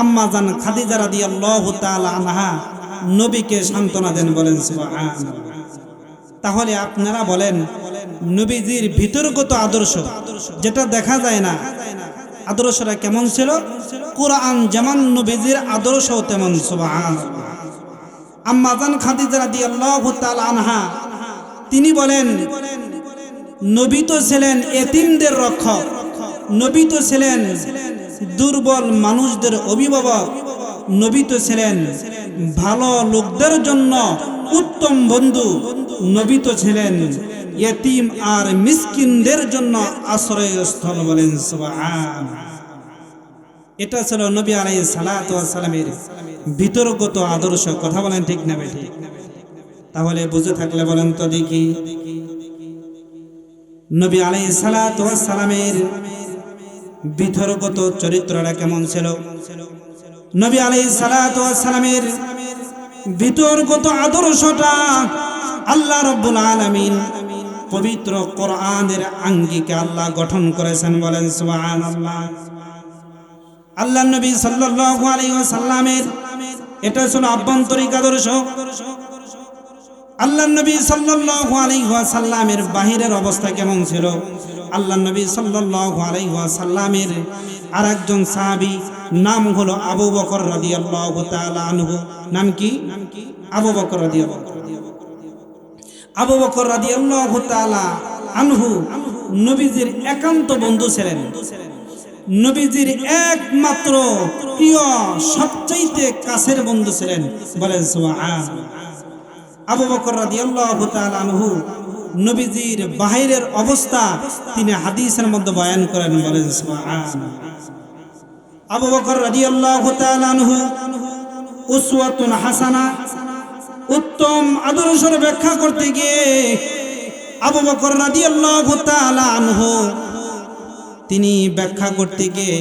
আম্মা জান খাদিজা রাদিয়াল্লাহু তাআলা আনহা নবীকে সান্ত্বনা দেন। বলেন সুবহানাল্লাহ। তাহলে আপনারা বলেন, নবীজির ভিতরগত আদর্শ যেটা দেখা যায় না, আদর্শটা কেমন ছিল? কোরআন যেমন নবীজির আদর্শ তেমন। সুবহানাল্লাহ। আম্মা জান খাদিজা রাদিয়াল্লাহু তাআলা আনহা তিনি বলেন, নবী তো ছিলেন এতিমদের রক্ষক, নবী তো ছিলেন দুর্বল মানুষদের অভিভাবক, নবী তো ছিলেন ভালো লোকদের জন্য উত্তম বন্ধু, নবী তো ছিলেন ইয়েতিম আর মিসকিনদের জন্য আশ্রয়স্থল। বলেন সুবহানাল্লাহ। এটা ছিল নবী আলাইহিস সালাতু ওয়াস সালামের ভিতরগত আদর্শ। কথা বলেন ঠিক না বেঠিক? তাহলে বুঝে থাকলে বলেন তো দেখি, নবী আলাইহিস সালাতু ওয়াস সালামের ভিতরগত চরিত্রটা কেমন ছিল? নবী আলাইহিস সালাতু ওয়াস সালামের ভিতরগত আদর্শটা আল্লাহ রাব্বুল আলামিন পবিত্র কোরআনের আঙ্গিকে আল্লাহ গঠন করেছেন। বলেন সুবহানাল্লাহ। আল্লাহর নবী সাল্লাল্লাহু আলাইহি ওয়াসাল্লামের এটা ছিল আভ্যন্তরিক আদর্শ। আল্লাহর নবী সাল্লাল্লাহু আলাইহি ওয়াসাল্লামের বাহিরের অবস্থা কেমন ছিল? আল্লাহর নবী সাল্লাল্লাহু আলাইহি ওয়াসাল্লামের আরেকজন সাহাবী নাম হলো আবু বকর রাদিয়াল্লাহু তাআলা আনহু। নাম কি? আবু বকর রাদিয়াল্লাহু। আবু বকর রাদিয়াল্লাহু তাআলা আনহু নবীজির একান্ত বন্ধু ছিলেন, নবীজির একমাত্র প্রিয় সবচাইতে কাছের বন্ধু ছিলেন। বলেন সুবহানাল্লাহ। আবু বকর রাদিয়াল্লাহু তাআলা আনহু নবীজির বাহিরের অবস্থা তিনি হাদিসের মধ্যে বয়ান করেন। বলেন সুবহানাল্লাহ। আবু বকর রাদিয়াল্লাহু তাআলা আনহু উসওয়াতুন হাসানা, উত্তম আদর্শের ব্যাখ্যা করতে গিয়ে আবু বকর রাদিয়াল্লাহু তাআলা আনহু তিনি ব্যাখ্যা করতে গিয়ে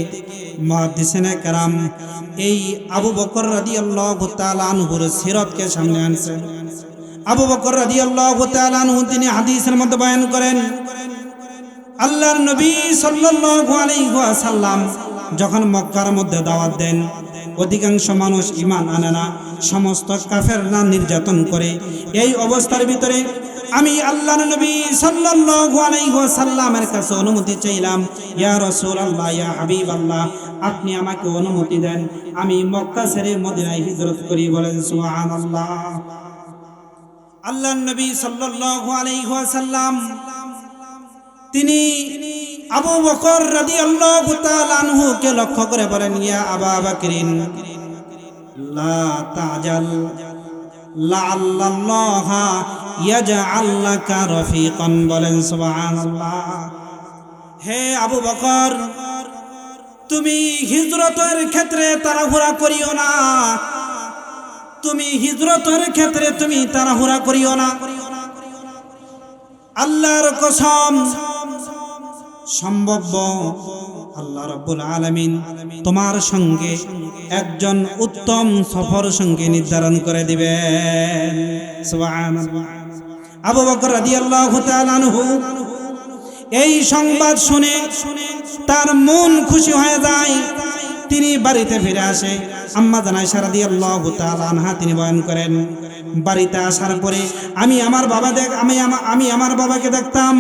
মুহাদ্দিসিনে কেরাম এই আবু বকর রাদিয়াল্লাহু তাআলা আনহুর সিরাতকে সামনে আনছেন। আবু বকর রাদিয়াল্লাহু তাআলা আনহু তিনি হাদিসের মধ্যে বয়ান করেন, আল্লাহর নবী সাল্লাল্লাহু আলাইহি ওয়াসাল্লাম যখন মক্কার মধ্যে দাওয়াত দেন, অধিকাংশ মানুষ ঈমান আনে না, সমস্ত কাফেররা নির্যাতন করে। এই অবস্থার ভিতরে আমি আল্লাহর নবী সাল্লাল্লাহু আলাইহি ওয়াসাল্লামের কাছে অনুমতি চাইলাম, ইয়া রাসূলুল্লাহ, ইয়া হাবিবাল্লাহ, আপনি আমাকে অনুমতি দেন, আমি মক্কা ছেড়ে মদিনায় হিজরত করি। বলেন সুবহানাল্লাহ। আল্লাহর নবী সাল্লাল্লাহু আলাইহি ওয়াসাল্লাম তিনি আবু বকর রাদিয়াল্লাহু তাআলা আনহু কে লক্ষ্য করে বলেন, ইয়া আবা বকরিন লা তাজাল লাআল্লাল্লাহ ইয়াজআল লাকা রাফিকান। বলেন সুবহানাল্লাহ। হে আবু বকর, তুমি হিজরতের ক্ষেত্রে তাড়াহুড়া করিও না, তুমি হিজরতের ক্ষেত্রে তুমি তাড়াহুড়া করিও না। আল্লাহর কসম, সম্ভব আল্লাহ রাব্বুল আলামিন তোমার সঙ্গে একজন উত্তম সফর সঙ্গী নির্ধারণ করে দিবেন। সুবহানাল্লাহ। আবু বকর রাদিয়াল্লাহু তাআলা আনহু এই সংবাদ শুনে তার মন খুশি হয়ে যায়, তিনি বাড়িতে ফিরে আসে। আম্মা জান আয়েশা রাদিয়াল্লাহু তাআলা আনহা তিনি বয়ান করেন, বাড়িতে আসার পরে আমি আমার বাবাকে দেখতাম,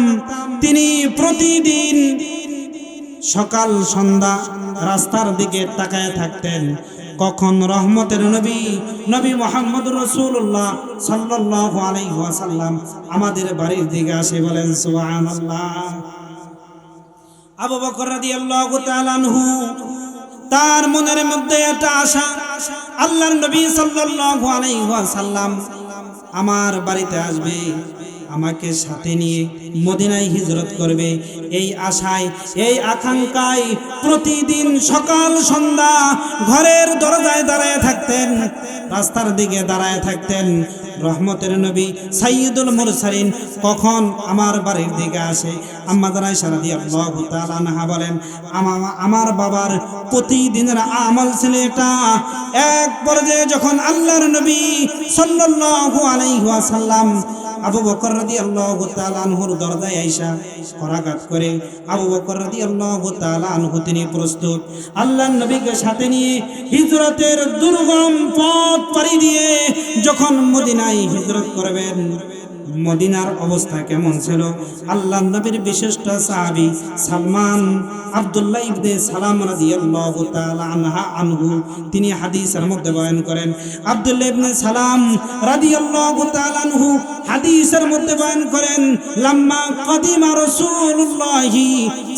তিনি প্রতিদিন সকাল সন্ধ্যা রাস্তার দিকে তাকায় থাকতেন, কখন রহমতের নবী মুহাম্মদুর রাসূলুল্লাহ সাল্লাল্লাহু আলাইহি ওয়াসাল্লাম আমাদের বাড়ির দিকে আসে। বলেন সুবহানাল্লাহ। আবু বকর রাদিয়াল্লাহু তাআলা আনহু তার মনের মধ্যে একটা আশা, আল্লাহর নবী সাল্লাল্লাহু আলাইহি ওয়াসাল্লাম আমার বাড়িতে আসবে, আমাকে সাথে নিয়ে মদিনায় হিজরত করবে, এই আশায় এই আকাঙ্ক্ষায় প্রতিদিন সকাল সন্ধ্যা ঘরের দরজায় দাঁড়ায় থাকতেন, রাস্তার দিকে দাঁড়ায় থাকতেন। রহমতের নবী সাইয়্যিদুল মুরসালিন কখন আমার বাড়ির দিকে আসে। আম্মা আয়েশা রাদিয়াল্লাহু তাআলা আনহা বলেন, আমার বাবার প্রতিদিনের আমল ছিল এটা। এক পর্যায়ে যখন আল্লাহর নবী সাল্লাল্লাহু আলাইহি ওয়াসাল্লাম আবু বকর রাদিয়াল্লাহু তাআলা আনহুর দরজায় আয়েশা করাঘাত করে, আবু বকর রাদিয়াল্লাহু তাআলা আনহু তিনি প্রস্তুত আল্লাহর নবীকে সাথে নিয়ে হিজরতের দুর্গম পথ পাড়ি দিয়ে যখন মদিনায় হিজরত করবেন। মদিনার অবস্থা কেমন ছিল? আল্লাহর নবীর বিশিষ্ট সাহাবী সালমান আব্দুল্লাহ ইবনে সালাম রাদিয়াল্লাহু তাআলা আনহু তিনি হাদিসের মধ্যে বয়ান করেন। আব্দুল্লাহ ইবনে সালাম রাদিয়াল্লাহু তাআলা আনহু হাদিসের মধ্যে বয়ান করেন, লাম্মা কাদিমা রাসূলুল্লাহি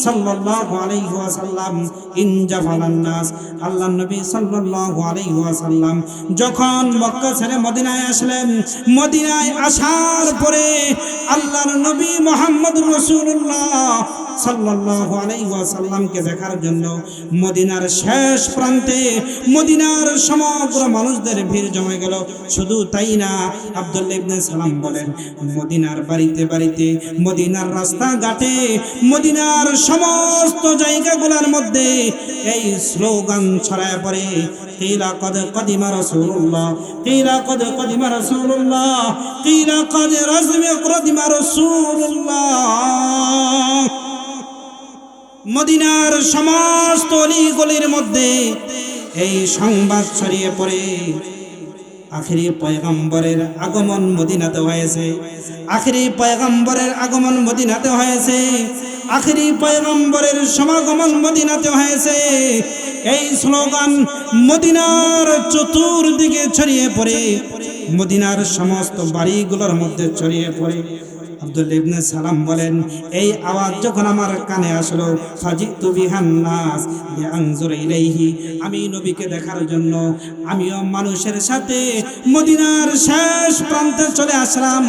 সাল্লাল্লাহু আলাইহি ওয়াসাল্লাম ইনজাফালান নাস, আল্লাহর নবী সাল্লাল্লাহু আলাইহি ওয়াসাল্লাম যখন মক্কা ছেড়ে মদিনায় আসলেন, মদিনায় আসার পরে আল্লাহর নবী মুহাম্মদুর রাসূলুল্লাহ সাল্লাল্লাহু আলাইহি ওয়াসাল্লামকে দেখার জন্য মদিনার শেষ প্রান্তে মদিনার সমগ্র মানুষদের ভিড় জমে গেল। শুধু তাই না, আব্দুল্লাহ ইবনে সালাম বলেন, মদিনার বাড়িতে বাড়িতে, মদিনার রাস্তাঘাটে, মদিনার সমস্ত জায়গাগুলোর মধ্যে এই স্লোগান ছড়ায় পড়ে, কিলা কদ কদিমা রাসূলুল্লাহ, কিলা কদ কদিমা রাসূলুল্লাহ, কিলা কদ কদিমা রাসূলুল্লাহ। মদিনার সমস্ত অলিগলির মধ্যে এই সংবাদ ছড়িয়ে পড়ে, আখিরি পয়গম্বরের আগমন মদিনাতে হয়েছে, আখিরি পয়গম্বরের আগমন মদিনাতে হয়েছে, আখিরি পয়গম্বরের সমাগমন মদিনাতে হয়েছে। এই স্লোগান মদিনার চতুর্দিকে ছড়িয়ে পড়ে, মদিনার সমস্ত বাড়িগুলোর মধ্যে ছড়িয়ে পড়ে। আব্দুল্লাহ ইবনে সালাম বলেন, এই আওয়াজ যখন আমার কানে আসলো, ফাজিতু বিহান নাস লিআনজুর ইলাইহি, আমি নবীকে দেখার জন্য আমিও মানুষের সাথে মদিনার শেষ প্রান্তে চলে আসলাম।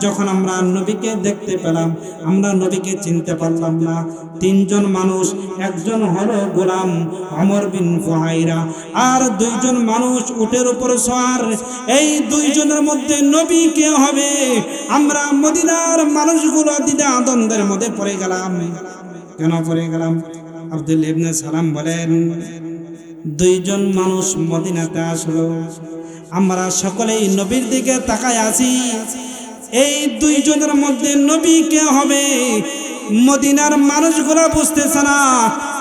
যখন আমরা নবীকে দেখতে পেলাম, আমরা নবীকে চিনতে পারলাম না। তিনজন মানুষ, একজন হলো গোলাম ওমর বিন ফুহাইরা, আর দুইজন মানুষ উটের উপর সওয়ার। এই দুইজনের মধ্যে নবী কে হবে? আমরা মদিনার মানুষগুলো দ্বিধা দ্বন্দ্বের মধ্যে পড়ে গেলাম। কেন পড়ে গেলাম? আব্দুল্লাহ ইবনে সালাম বলেন, দুইজন মানুষ মদিনাতে আসলো, আমরা সকলেই নবীর দিকে তাকায় আছি। এই দুইজনের মধ্যে নবী কে হবে? মদিনার মানুষগুলা বুঝতেছে না।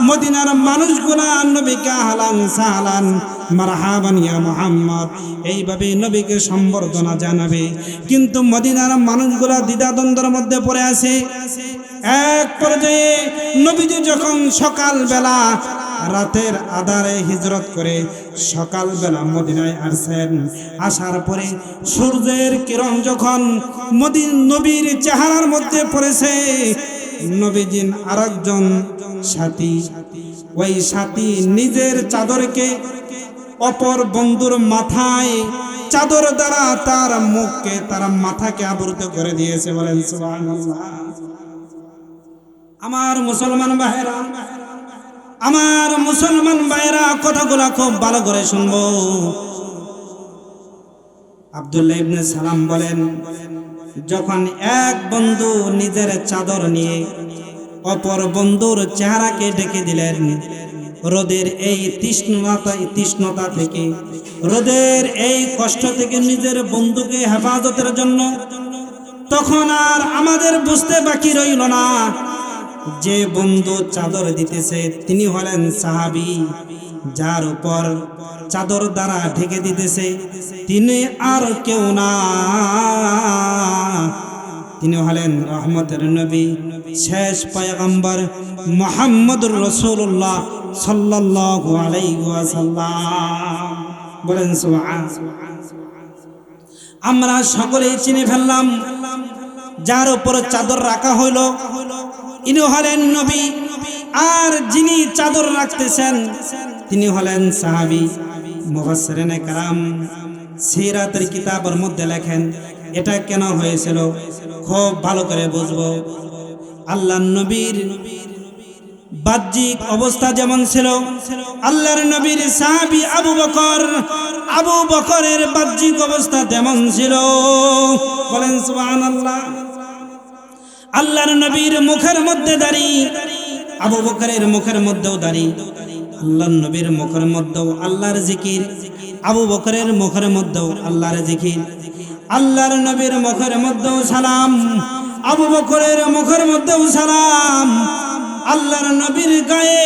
মদিনার মানুষগুলা নবীকে আহলান সাহলান মারহাবান ইয়া মুহাম্মদ এইভাবে নবীকে সম্বর্ধনা জানাবে, কিন্তু মদিনার মানুষগুলা দ্বিধাদ্বন্দ্বের মধ্যে পড়ে আছে। এক পর্যায়ে নবীজি যখন সকালবেলা রাতের আধারে হিজরত করে সকালবেলা মদিনায় আসেন, আসার পরে সূর্যের কিরণ যখন নবীর চেহারার মধ্যে পড়েছে, নবীজির আরেকজন সাথী, ওই সাথী নিজের চাদরকে অপর বন্ধুর মাথায় চাদর দ্বারা তার মুখকে, তার মাথাকে আবৃত করে দিয়েছে। বলেন সুবহানাল্লাহ। আমার মুসলমান ভাইরা, আমার মুসলমান ভাইরা, কথাগুলো খুব ভালো করে শুনবো। আব্দুল্লাহ ইবনে সালাম বলেন, যখন এক বন্ধু নিজের চাদর নিয়ে অপর বন্ধুর চেহারাকে ঢেকে দিলেন, রোদের এই তৃষ্ণতা থেকে, রোদের এই কষ্ট থেকে নিজের বন্ধুকে হেফাজতের জন্য, তখন আর আমাদের বুঝতে বাকি রইল না, যে বন্ধু চাদর দিতেছে তিনি হলেন সাহাবী, যার উপর চাদর দ্বারা ঢেকে দিতেছে তিনি আর কেউ না, তিনি হলেন রহমতের নবী, শেষ পয়গম্বর মুহাম্মদুর রাসূলুল্লাহ সাল্লাল্লাহু আলাইহি ওয়াসাল্লাম। বলেন সুবহানাল্লাহ। আমরা সকলেই চিনে ফেললাম যার উপর চাদর রাখা হইল ইনি হলেন নবী, আর যিনি চাদর রাখতেছেন তিনি হলেন সাহাবী। মুফাসসিরিনে কেরাম সিরাতের কিতাবের মধ্যে লেখেন, এটা কেন হয়েছিল খুব ভালো করে বুঝবো। আল্লাহর নবীর বাহ্যিক অবস্থা যেমন ছিল, আল্লাহর নবীর সাহাবী আবু বকরের বাহ্যিক অবস্থা তেমন ছিল। বলেন সুবহানাল্লাহ। আল্লাহর নবীর মুখের মধ্যে দাড়ি, আবু বকরের মুখের মধ্যেও দাড়ি। আল্লাহর নবীর মুখের মধ্যেও আল্লাহর জিকির, আবু বকরের মুখের মধ্যেও আল্লাহর জিকির। আল্লাহর নবীর মুখের মধ্যেও সালাম, আবু বকরের মুখের মধ্যেও সালাম। আল্লাহর নবীর গায়ে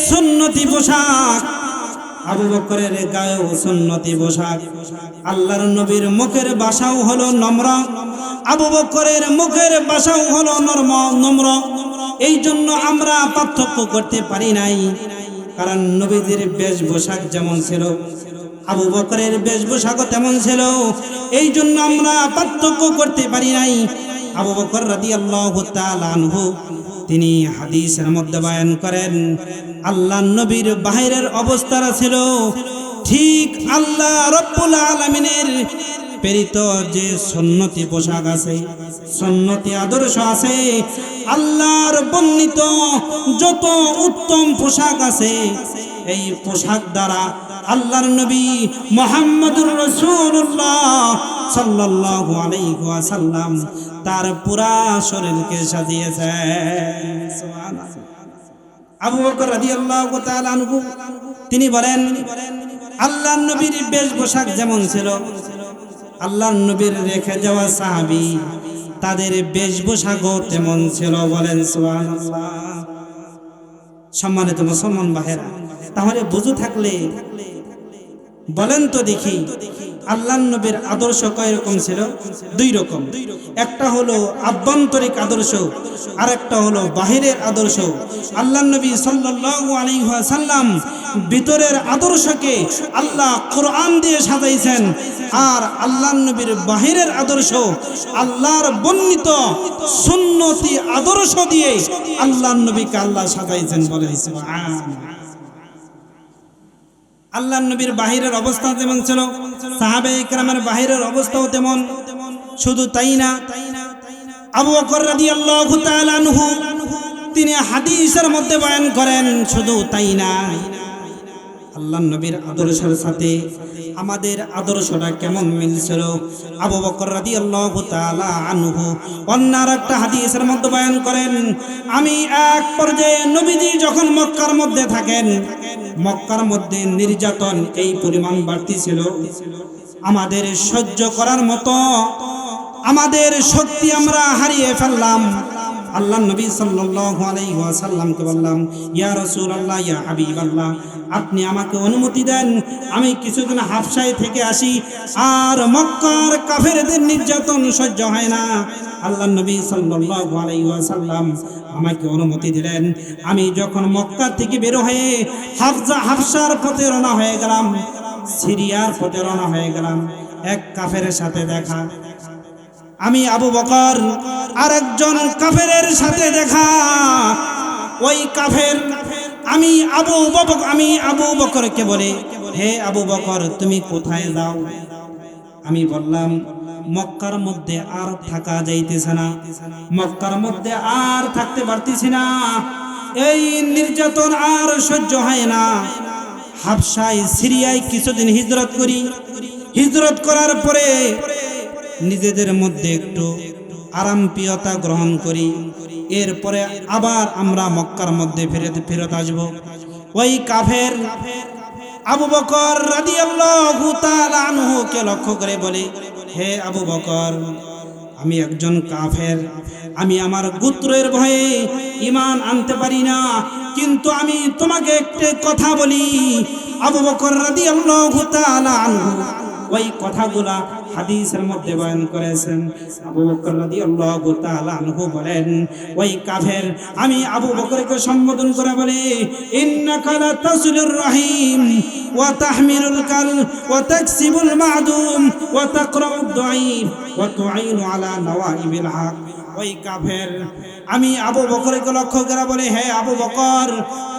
সুন্নতি পোশাক, আবু বকরের গায়েও সুন্নতি পোশাক। আল্লাহর নবীর মুখের ভাষাও হলো নম্র, আবু বকরের মুখের ভাষাও হলো নম্র। এই জন্য আমরা পার্থক্য করতে পারি নাই, কারণ নবীদের বেশভূষা যেমন ছিল, আবু বকরের বেশভূষাও তেমন ছিল। এই জন্য আমরা পার্থক্য করতে পারি নাই। আবু বকর রাদিয়াল্লাহু তাআলা আনহু তিনি হাদিসের মধ্যে বয়ান করেন, আল্লাহর নবীর বাহিরের অবস্থা ছিল ঠিক আল্লাহ রাব্বুল আলামিনের প্রেরিত যে সুন্নতি পোশাক আছে, সুন্নতি আদর্শ আছে, আল্লাহর বর্ণিত যত উত্তম পোশাক আছে, এই পোশাক দ্বারা আল্লাহর নবী মুহাম্মদুর রাসূলুল্লাহ সাল্লাল্লাহু আলাইহি ওয়াসাল্লাম তার পুরা শরীরকে সাজিয়েছেন। সুবহানাল্লাহ। আবু বকর রাদিয়াল্লাহু তাআলা আনহু তিনি বলেন, আল্লাহর নবীর বেশভূষা যেমন ছিল, আল্লাহর নবীর রেখে যাওয়া সাহাবী তাদের বেশভূষাও তেমন ছিল। বলেন সুবহানাল্লাহ। সম্মানিত মুসলমান ভাইরা, তাহলে বুঝু থাকলে বলেন তো দেখি, আল্লাহর নবীর আদর্শ কয় রকম ছিল? দুই রকম। একটা হলো আভ্যন্তরিক আদর্শ, আর একটা হলো বাহিরের আদর্শ। আল্লাহর নবী সাল্লাল্লাহু আলাইহি ওয়াসাল্লাম ভিতরের আদর্শকে আল্লাহ কোরআন দিয়ে সাজাইছেন, আর আল্লাহর নবীর বাহিরের আদর্শ আল্লাহর বর্ণিত সুন্নতি আদর্শ দিয়ে আল্লাহর নবীকে আল্লাহ সাজাইছেন। বলে সুবহানাল্লাহ। আল্লাহর নবীর বাহিরের অবস্থা যেমন ছিল, সাহাবায়ে কেরামের বাহিরের অবস্থাও তেমন। শুধু তাই না, আবু বকর রাদিয়াল্লাহু তাআলা আনহু তিনি হাদিসের মধ্যে বয়ান করেন, শুধু তাই না, আল্লাহর নবীর আদর্শের সাথে আমাদের আদর্শটা কেমন মিলছিল। আবু বকর রাদিয়াল্লাহু তাআলা আনহু অন্য একটা হাদিসের মধ্যে বয়ান করেন, আমি এক পর্যায়ে নবীজি যখন মক্কার মধ্যে থাকেন, মক্কার মধ্যে নির্যাতন এই পরিমাণ বাড়তি ছিল, আমাদের সহ্য করার মতো আমাদের শক্তি আমরা হারিয়ে ফেললাম। আল্লাহর নবী সাল্লাল্লাহু আলাইহি ওয়াসাল্লামকে বললাম, ইয়া রাসূলুল্লাহ, ইয়া হাবিবাল্লাহ, আপনি আমাকে অনুমতি দেন, আমি কিছুদিন হাবশায় থেকে আসি, আর মক্কার কাফেরদের নির্যাতন সহ্য হয় না। আল্লাহর নবী সাল্লাল্লাহু আলাইহি ওয়াসাল্লাম আমাকে অনুমতি দিলেন। আমি যখন মক্কা থেকে বের হয়ে হাবশার পথে রওনা হয়ে গেলাম, সিরিয়ার পথে রওনা হয়ে গেলাম, এক কাফেরের সাথে দেখা। আমি আবু বকর আরেকজন কাফেরের সাথে দেখা। ওই কাফের আমি আবু বকরকে বলে, হে আবু বকর, তুমি কোথায় যাও? আমি বললাম, মক্কার মধ্যে আর থাকা যাইতেছে না, মক্কার মধ্যে আর থাকতে পারতেছি না, এই নির্যাতন আর সহ্য হয় না। হাবশায় সিরিয়ায় কিছুদিন হিজরত করি, হিজরত করার পরে নিজেদের মধ্যে একটু আরামপ্রিয়তা গ্রহণ করি, এরপরে আবার আমরা মক্কার মধ্যে ফেরত আসব। ওই কাফের আবু বকর রাদিয়াল্লাহু তাআলা আনহুকে লক্ষ্য করে বলে, হে আবু বকর, আমি একজন কাফের, আমি আমার গোত্রের ভয়ে ঈমান আনতে পারি না, কিন্তু আমি তোমাকে একটা কথা বলি। আবু বকর রাদিয়াল্লাহু তাআলা আনহু ওই কথাগুলা হাদিসের মধ্যে বয়ান করেছেন। আবু বকর রাদিয়াল্লাহু তাআলা আনহু বলেন, ওই কাফের আমি আবু বকরকে সম্বোধন করে বলি, ইন্নাকা লা তাসিলুর রাহিম ওয়া তাহমিলুল কাল ওয়া তাকসিবুল মা'দুম ওয়া তাকরাউদ দাঈফ ওয়া তুঈনু আলা নওয়াইবিল হক। ওই কাফের আমি আবু বকরকে লক্ষ্য করে বলে, হে আবু বকর,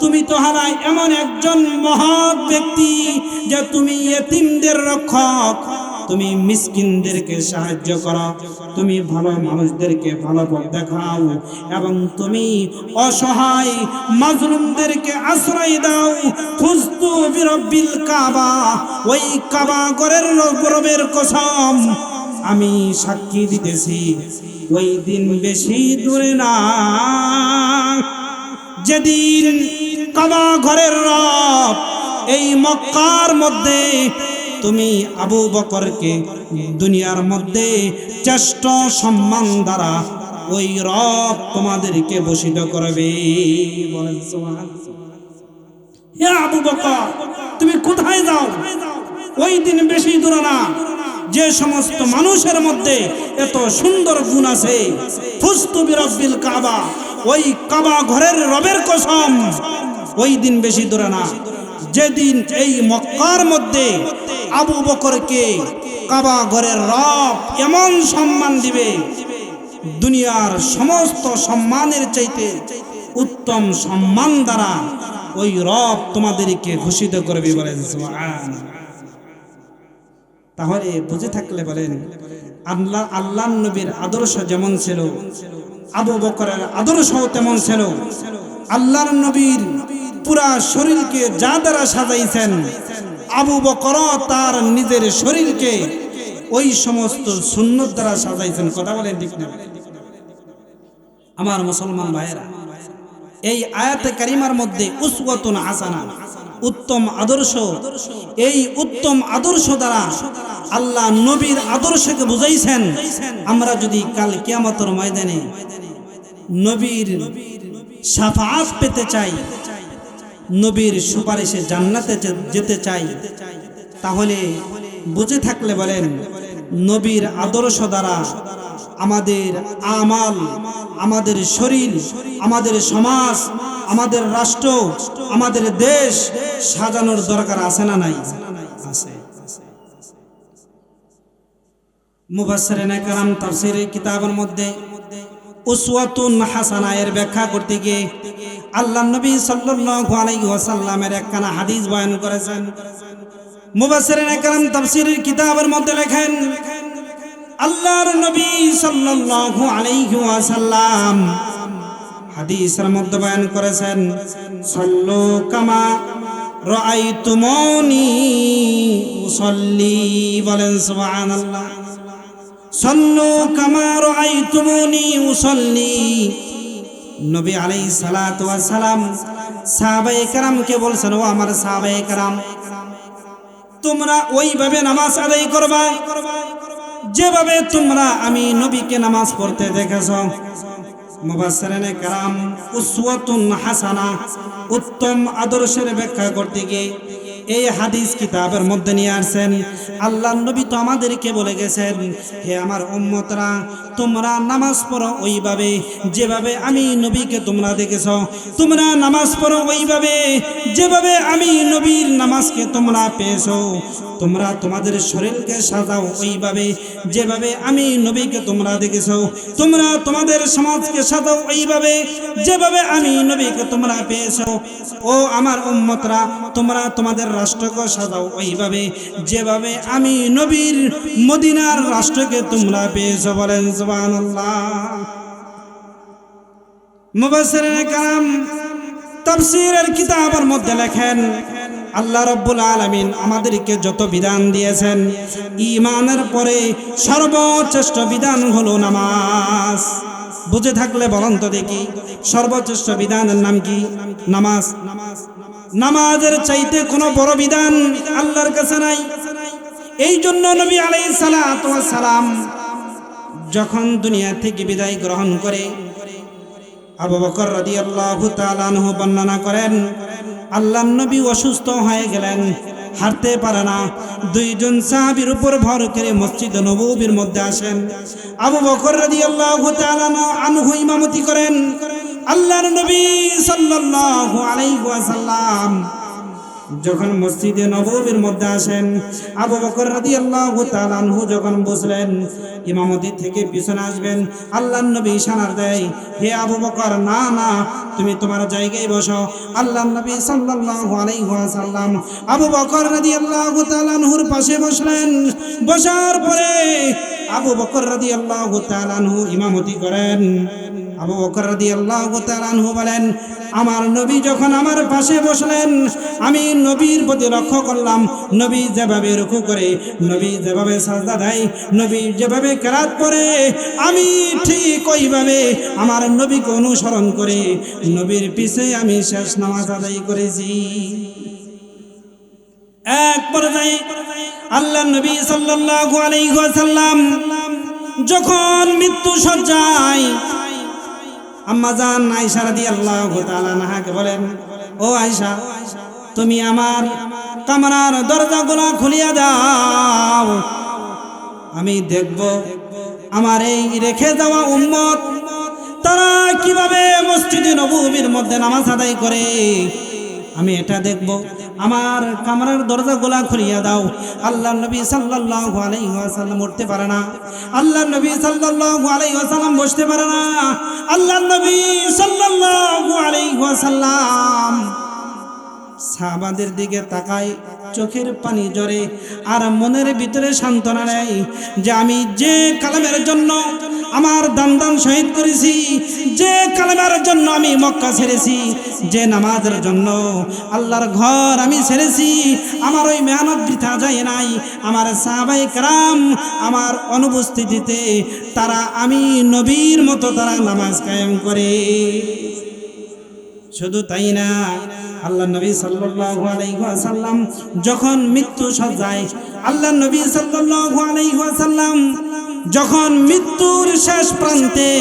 তুমি তো হারাই এমন একজন মহৎ ব্যক্তি যে তুমি ইয়েতিমদের রক্ষক, তুমি মিসকিনদেরকে সাহায্য করো, তুমি ভালো মানুষদেরকে ভালো পথ দেখাও, এবং তুমি অসহায় মাজলুমদেরকে আশ্রয় দাও। ফুস্তু বিরব্বিল কাবা, ওই কাবা ঘরের রবের কসম আমি সাক্ষী দিতেছি, ওই দিন বেশি দূরে না, যেদিন কাবা ঘরের রব এই মক্কার মধ্যে তুমি আবু বকরকে দুনিয়ার মধ্যে শ্রেষ্ঠ সম্মান দ্বারা ওই রব তোমাদেরকে ভূষিত করবে। বলেন সুবহানাল্লাহ। হে আবু বকর, তুমি কোথায় যাও? ওই দিন বেশি দূরে না, যে সমস্ত মানুষের মধ্যে এত সুন্দর গুণ আছে, ফুস্তু বিরব্বিল কাবা, ওই কাবা ঘরের রবের কসম ওই দিন বেশি দূরে না, যেদিন এই মক্কার মধ্যে আবু বকরকে কাবা ঘরের রব এমন সম্মান দিবে, দুনিয়ার সমস্ত সম্মানের চাইতে উত্তম সম্মান দ্বারা ওই রব তোমাদেরকে ঘোষিত করবে। বলেন সুবহানাল্লাহ। তাহলে বুঝে থাকলে বলেন, আল্লাহ নবীর আদর্শ যেমন ছিল, আবু বকরের আদর্শও তেমন ছিল। আল্লাহর নবীর পুরা শরীরকে যা দ্বারা সাজাইছেন, আবু বকর তার নিজের শরীরকে ওই সমস্ত সুন্নত দ্বারা সাজাইছেন। কথা বলেন ঠিক না? আমার মুসলমান ভাইয়েরা, এই আয়াতে কারিমার মধ্যে উসওয়াতুন হাসানা, উত্তম আদর্শ, এই উত্তম আদর্শ দ্বারা আল্লাহ নবীর আদর্শকে বুঝাইছেন। আমরা যদি কাল কিয়ামতের ময়দানে নবীর শাফাআত পেতে চাই, নবীর সুপারিশে জান্নাতে যেতে চাই, তাহলে বুঝে থাকলে বলেন, নবীর আদর্শ দ্বারা আমাদের আমাল, আমাদের শরীর, আমাদের সমাজ, আমাদের রাষ্ট্র, আমাদের দেশ সাজানোর দরকার আছে না নাই? আছে। মুফাসসিরিনে কেরাম তাফসীরের কিতাবের মধ্যে উসওয়াতুন হাসানা এর ব্যাখ্যা করতে গিয়ে আল্লাহর নবী সাল্লাল্লাহু আলাইহি ওয়াসাল্লামের একখানা হাদিস বয়ান করেছেন। মুফাসসিরিনে কেরাম তাফসীরের কিতাবের মধ্যে লেখেন, আল্লাহর নবী সাল্লাল্লাহু আলাইহি ওয়াসাল্লাম হাদিসের মধ্যে বয়ান করেছেন, সাল্লু কামা রাআইতুমুনি উসাল্লি। বলেন সুবহানাল্লাহ। সাল্লু কামা রাআইতুমুনি উসাল্লি। নবী আলাইহিস সালাতু ওয়াস সালাম সাহাবায়ে কেরামকে বলছেন, ও আমার সাহাবায়ে কেরাম, তোমরা ওইভাবে নামাজ আদায় করবা যেভাবে তোমরা আমি নবীকে নামাজ পড়তে দেখেছো। মুফাসসিরিনে কেরাম উসওয়াতুন হাসানা, উত্তম আদর্শের ব্যাখ্যা করতে গিয়ে এই হাদিস কিতাবের মধ্যে নিয়ে আসছেন। আল্লাহর নবী তো আমাদেরকে বলে গেছেন, হে আমার উম্মতরা, তোমরা নামাজ পড়ো ওইভাবে যেভাবে আমি নবীকে তোমরা দেখেছো। তোমরা নামাজ পড়ো ওইভাবে যেভাবে আমি নবীর নামাজকে তোমরা পেয়েছো। তোমরা তোমাদের শরীরকে সাজাও ওইভাবে যেভাবে আমি নবীকে তোমরা দেখেছো। তোমরা তোমাদের সমাজকে সাজাও ওইভাবে যেভাবে আমি নবীকে তোমরা পেয়েছো। ও আমার উম্মতরা, তোমরা তোমাদের রাষ্ট্রকে সাজাও ওইভাবে যেভাবে আমি নবীর মদিনার রাষ্ট্রকে তোমরা পেয়েছো। বলেন সুবহানাল্লাহ। মুফাসসিরিনে কেরাম তাফসীরের কিতাবের মধ্যে লেখেন, আল্লাহ রাব্বুল আলামিন আমাদেরকে যত বিধান দিয়েছেন, ঈমানের পরে সর্বশ্রেষ্ঠ বিধান হলো নামাজ। বুঝে থাকলে বলেন তো দেখি, সর্বশ্রেষ্ঠ বিধানের নাম কি? নামাজ। নামাজের চাইতে কোনো বড় বিধান আল্লাহর কাছে নাই। এই জন্য নবী আলাইহিস সালাতু ওয়াস সালাম যখন দুনিয়া থেকে বিদায় গ্রহণ করে, আবু বকর রাদিয়াল্লাহু তাআলা আনহু বর্ণনা করেন, আল্লাহর নবী অসুস্থ হয়ে গেলেন, হাঁটতে পারে না। দুইজন সাহাবীর উপর ভর করে মসজিদে নববীর মধ্যে আসেন। আবু বকর রাদিয়াল্লাহু তাআলা আনহু ইমামতি করেন। আল্লাহর নবী সাল্লাল্লাহু আলাইহি ওয়াসাল্লাম যখন মসজিদে নববীর মধ্যে আসেন, আবু বকর রাদিয়াল্লাহু তাআলা আনহু যখন বসলেন, ইমামতি থেকে পিছনে আসবেন, আল্লাহর নবী ইশারা দেয়, হে আবু বকর, না না, তুমি তোমার জায়গায় বসো। আল্লাহর নবী সাল্লাল্লাহু আলাইহি ওয়াসাল্লাম আবু বকর রাদিয়াল্লাহু তাআলা আনহুর পাশে বসলেন। বসার পরে আবু বকর রাদিয়াল্লাহু তাআলা আনহু ইমামতি করেন। আবু বকর রাদিয়াল্লাহু তাআলা আনহু বলেন, আমার নবী যখন আমার পাশে বসলেন, আমি নবীর প্রতি লক্ষ্য করলাম, নবী যেভাবে রুকু করে, নবী যেভাবে সাজদা দেয়, নবী যেভাবে কেরাত পড়ে, আমি ঠিক ওইভাবে আমার নবীকে অনুসরণ করে নবীর পিছে আমি শেষ নামাজ আদায় করেছি। এক পর্যায়ে আল্লাহর নবী সাল্লাল্লাহু আলাইহি ওয়াসাল্লাম যখন মৃত্যু শয্যায়, আম্মা জান আয়েশা রাদিয়াল্লাহু তাআলা আনহাকে বলেন, ও আয়েশা, তুমি আমার কামরার দরজাগুলো খুলিয়া দাও, আমি দেখব আমার এই রেখে যাওয়া উম্মত তারা কিভাবে মসজিদে নববীর মধ্যে নামাজ আদায় করে, আমি এটা দেখব। আমার কামরার দরজাগুলা খুলিয়া দাও। আল্লাহর নবী সাল্লাল্লাহু আলাইহি ওয়াসাল্লাম উঠতে পারে না, আল্লাহর নবী সাল্লাল্লাহু আলাইহি ওয়াসাল্লাম বসতে পারে না। আল্লাহর নবী সাল্লাল্লাহু আলাইহি ওয়াসাল্লাম সাহাবাদের দিকে তাকায়, চোখের পানি ঝরে, আর মনের ভিতরে সান্ত্বনা নেয় যে আমি যে কালামের জন্য আমার দান শহীদ করেছি, যে কালামের জন্য আমি মক্কা ছেড়েছি, যে নামাজের জন্য আল্লাহর ঘর আমি ছেড়েছি, আমার ওই মেহনত বৃথা যায় নাই। আমার সাহাবায়ে কেরাম আমার অনুপস্থিতিতে তারা আমি নবীর মতো তারা নামাজ কায়েম করে। শুধু তাই না, আল্লাহর নবী সাল্লাল্লাহু আলাইহি ওয়াসাল্লাম যখন মৃত্যু শয্যায়, আল্লাহর নবী সাল্লাল্লাহু আলাইহি ওয়াসাল্লাম যখন মৃত্যুর শেষ প্রান্তে,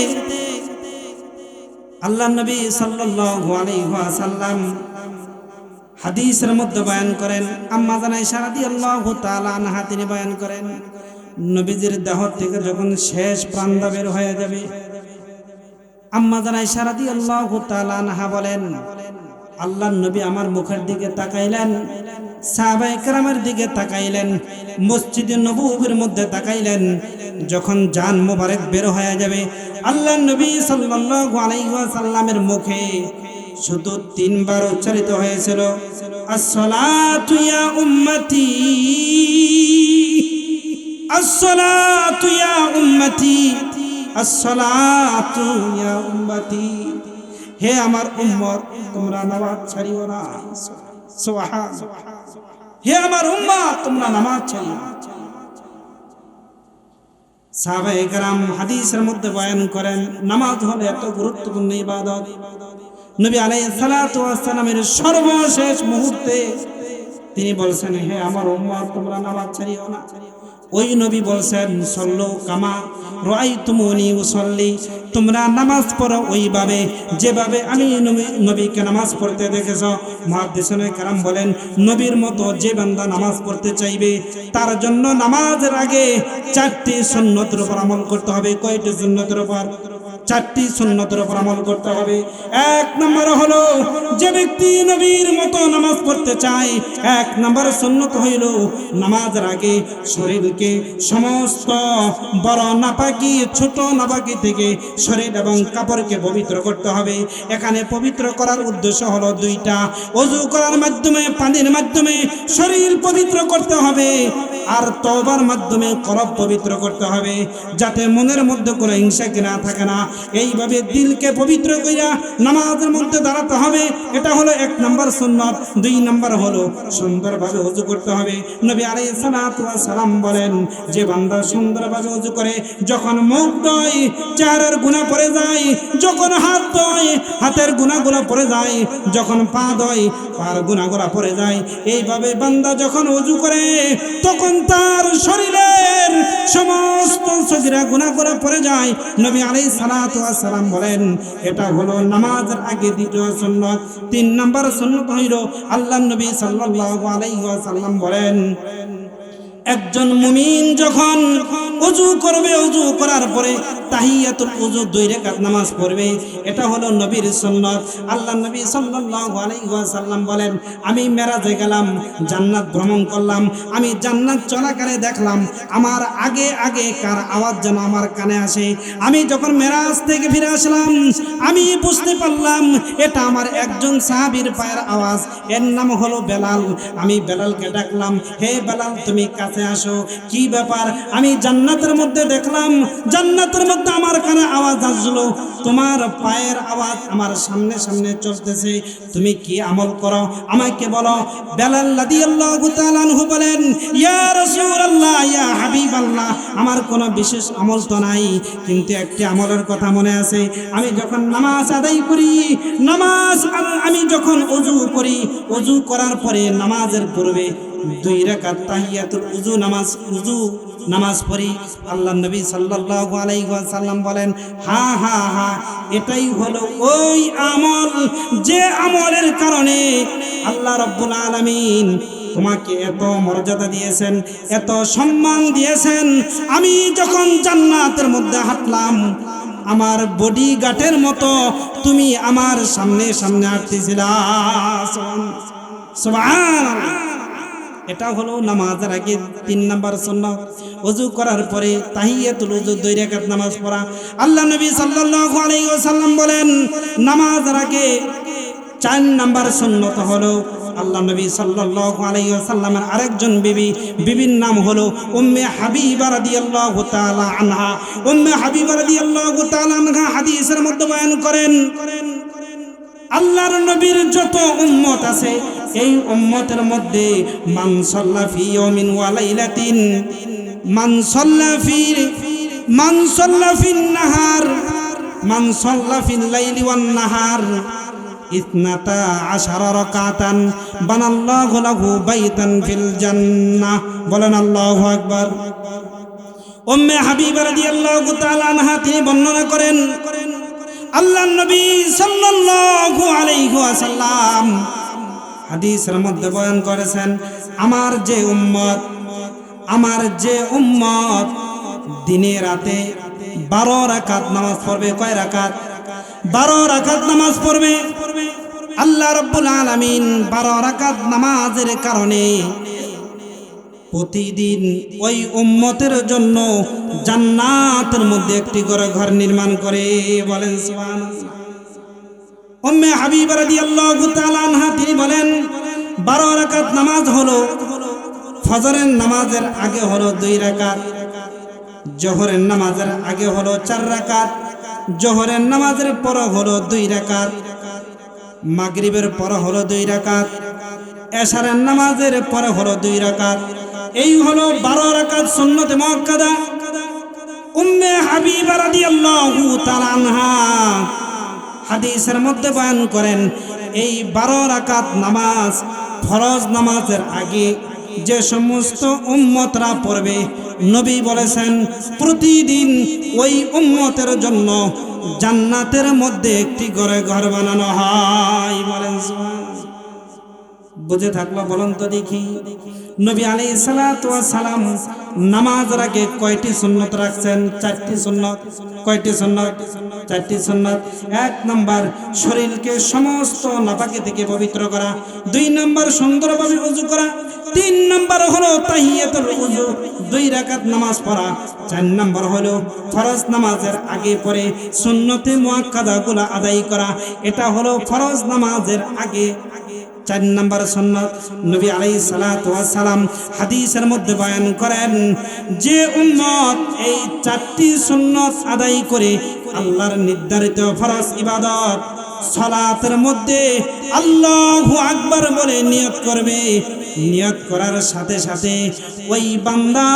আল্লাহর নবী সাল্লাল্লাহু আলাইহি ওয়াসাল্লাম হাদিসের মধ্যে বয়ান করেন, আম্মা জান আয়েশা রাদিয়াল্লাহু তাআলা আনহা তিনি বয়ান করেন, নবীজির দেহ থেকে যখন শেষ প্রাণটা বের হয়ে যাবে, আম্মা জান আয়েশা রাদিয়াল্লাহু তাআলা আনহা বলেন, আল্লাহর নবী আমার মুখের দিকে তাকাইলেন, সাহাবায়ে কেরামের দিকে তাকাইলেন, মসজিদে নববীর মধ্যে তাকাইলেন। যখন জান মোবারক বের হয়ে যাবে, আল্লাহর নবী সাল্লাল্লাহু আলাইহি ওয়াসাল্লামের মুখে শুধু 3 বার উচ্চারিত হয়েছিল, আসসালাতু ইয়া উম্মতি, আসসালাতু ইয়া উম্মতি, আসসালাতু ইয়া উম্মতি। হে আমার উম্মত, তোমরা নামাজ ছাড়িও না। সুবহানাল্লাহ। হে আমার উম্মত, তোমরা নামাজ ছাড়িও না। সাহাবায়ে কেরাম হাদিসের মধ্যে বয়ান করেন, নামাজ হলো এত গুরুত্বপূর্ণ ইবাদত, নবী আলাইহিস সালাতু ওয়াস সালামের সর্বশেষ মুহূর্তে তিনি বলছেন, হে আমার উম্মত, তোমরা নামাজ ছাড়িও না। ওই নবী বলছেন, সল্লু কামা রাআইতুমুনি উসাল্লি, তোমরা নামাজ পড়ো ওইভাবে যেভাবে আমি নবীকে নামাজ পড়তে দেখেছো। মুহাদ্দিসিনে কেরাম বলেন, নবীর মতো যে বান্দা নামাজ পড়তে চাইবে তার জন্য নামাজের আগে 4টি সুন্নতের উপর আমল করতে হবে। কয়টি সুন্নতের উপর? 4টি সুন্নতের উপর আমল করতে হবে। 1 নম্বর হলো, যে ব্যক্তি নবীর মতো নামাজ পড়তে চায়, 1 নম্বর সুন্নত হইল নামাজের আগে শরীরকে সমস্ত বড় নাপাকি ছোট নাপাকি থেকে শরীর এবং কাপড়কে পবিত্র করতে হবে। এখানে পবিত্র করার উদ্দেশ্য হলো 2টা। ওযু করার মাধ্যমে, পানির মাধ্যমে শরীর পবিত্র করতে হবে, আর তওবার মাধ্যমে কলব পবিত্র করতে হবে, যাতে মনের মধ্যে কোনো হিংসা না থাকে না। এইভাবে দিলকে পবিত্র কইরা নামাজের মধ্যে দাঁড়াতে হবে। এটা হলো 1 নম্বর সুন্নাত। 2 নম্বর হলো সুন্দরভাবে ওযু করতে হবে। নবী আলাইহিস সালাতু ওয়াস সালাম বলেন, যে বান্দা সুন্দরভাবে ওযু করে, যখন মুখ ধোয় চেহারার গুনাহ পড়ে যায়, যখন হাত ধোয় হাতের গুনাহগুলো পড়ে যায়, যখন পা ধোয় পার গুনাহগুলো পড়ে যায়। এইভাবে বান্দা যখন ওযু করে তখন তার শরীরের সমস্ত সগীরা গুনাহগুলো পড়ে যায়। নবী আলাইহিস সালাতু ওয়াস সালাম বলেন, এটা হলো নামাজের আগে 2টা সুন্নাত। 3 নম্বর সুন্নাত হইল, আল্লাহর নবী সাল্লাল্লাহু আলাইহি ওয়াসাল্লাম বলেন, একজন মুমিন যখন ওযু করবে, ওযু করার পরে তাহিয়াতুল উযু 2 রাকাত নামাজ পড়বে। এটা হলো নবীর সুন্নাত। আল্লাহর নবী সাল্লাল্লাহু আলাইহি ওয়াসাল্লাম বলেন, আমি মেরাজে গেলাম, জান্নাত ভ্রমণ করলাম, আমি জান্নাত চলাকালে দেখলাম আমার আগে আগে কার আওয়াজ যেন আমার কানে আসে। আমি যখন মেরাজ থেকে ফিরে আসলাম, আমি বুঝতে পারলাম এটা আমার একজন সাহাবীর পায়ের আওয়াজ, এর নাম হলো বেলাল। আমি বেলালকে ডাকলাম, হে বেলাল তুমি কাছে আসো, কি ব্যাপার? আমি জান্নাতের মধ্যে দেখলাম, জান্নাতের মধ্যে আমার কানে আওয়াজ আসলো, তোমার পায়ের আওয়াজ আমার সামনে সামনে চলতেছে, তুমি কি আমল করো আমাকে বলো। বেলাল রাদিয়াল্লাহু তাআলা আনহু বলেন, ইয়া রাসূলুল্লাহ, ইয়া হাবিবাল্লাহ, আমার কোনো বিশেষ আমল তো নাই, কিন্তু একটি আমলের কথা মনে আছে। আমি যখন নামাজ আদায় করি, আমি যখন ওযু করি, ওযু করার পরে নামাজের পূর্বে 2 রাকাত তাহিয়াতুল উযু নামাজ পড়ি। আল্লাহর নবী সাল্লাল্লাহু আলাইহি ওয়াসাল্লাম বলেন, হ্যাঁ হ্যাঁ হ্যাঁ, এটাই হলো ওই আমল যে আমলের কারণে আল্লাহ রাব্বুল আলামিন তোমাকে এত মর্যাদা দিয়েছেন, এত সম্মান দিয়েছেন। আমি যখন জান্নাতের মধ্যে হাঁটলাম, আমার বডি গার্ডের মতো তুমি আমার সামনে সামনে হাঁটতেছিলা। সুবহানাল্লাহ। এটা হলো নামাজের আগে 3 নাম্বার সুন্নাত। ওযু করার পরে তাহিয়াতুল উযু 2 রাকাত নামাজ পড়া। আল্লাহ নবী সাল্লাল্লাহু আলাইহি ওয়াসাল্লাম বলেন, নামাজের আগে 4 নাম্বার সুন্নাত হলো, আল্লাহ নবী সাল্লাল্লাহু আলাইহি ওয়াসাল্লামের আরেকজন বিবির নাম হলো উম্মে হাবিবা রাদিয়াল্লাহু তাআলা আনহা। উম্মে হাবিবা রাদিয়াল্লাহু তাআলা আনহা হাদিসের মধ্যে বয়ান করেন, আল্লাহর নবীর যত উম্মত আছে, এই উম্মতের মধ্যে মান সাল্লা ফি ইয়াউমিন ওয়া লাইলাতিন, মান সাল্লা ফিন নাহার, মান সাল্লা ফিল লাইলি ওয়ান নাহার 12 রাকাতান বানাল্লাহু লাহু বাইতান ফিল জান্নাহ। বলেন আল্লাহু আকবার। উম্মে হাবিবা রাদিয়াল্লাহু তাআলা আনহা তিনি বর্ণনা করেন, আল্লাহর নবী সাল্লাল্লাহু আলাইহি ওয়াসাল্লাম হাদিসের মধ্যে বয়ান করেছেন, আমার যে উম্মত দিনে রাতে 12 রাকাত নামাজ পড়বে। কয় রাকাত? 12 রাকাত নামাজ পড়বে। আল্লাহ রাব্বুল আলামিন 12 রাকাত নামাজের কারণে প্রতিদিন ওই উম্মতের জন্য জান্নাতের মধ্যে একটি ঘর নির্মাণ করে। বলেন সুবহানাল্লাহ। উম্মে হাবিবা রাদিয়াল্লাহু তাআলা আনহা তিনি বলেন, 12 রাকাত নামাজ হলো, ফজরের নামাজের আগে হলো 2 রাকাত, জোহরের নামাজের আগে হলো 4 রাকাত, জোহরের নামাজের পর হলো 2 রাকাত, মাগরিবের পর হলো 2 রাকাত, এশারের নামাজের পর হলো 2 রাকাত। এই হলো 12 রাকাত সুন্নতে মুআক্কাদা। উম্মে হাবিবা রাদিয়াল্লাহু তাআলা আনহা হাদিসের মধ্যে বয়ান করেন, এই 12 রাকাত নামাজ ফরজ নামাজের আগে যে সমস্ত উম্মতরা পড়বে, নবী বলেছেন প্রতিদিন ওই উম্মতের জন্য জান্নাতের মধ্যে একটি ঘর বানানো হয়। বলেন সুবহানাল্লাহ। বুঝে থাকলো? বলুন তো দেখি, নবী আলাইহিস সালাতু ওয়াস সালাম নামাজের আগে কয়টি সুন্নাত রাখছেন? 4টি সুন্নাত। কয়টি সুন্নাত? 4টি সুন্নাত। 1 নাম্বার শরীরকে সমস্ত নাপাকি থেকে পবিত্র করা, 2 নাম্বার সুন্দরভাবে ওযু করা, 3 নাম্বার হলো তাহিয়াতুল উযু 2 রাকাত নামাজ পড়া, 4 নাম্বার হলো ফরজ নামাজের আগে পরে সুন্নতে মুআক্কাদাগুলো আদায় করা। এটা হলো ফরজ নামাজের আগে 4 নাম্বার সুন্নাত। নবী আলাইহিস সালাতু ওয়াস সালাম হাদিসের মধ্যে বয়ান করেন, যে উম্মত এই 4টি সুন্নাত আদায় করে আল্লাহর নির্ধারিত ফরজ ইবাদত সালাতের মধ্যে আল্লাহু আকবার বলে নিয়ত করবে, নিয়ত করার সাথে সাথে ওই বান্দা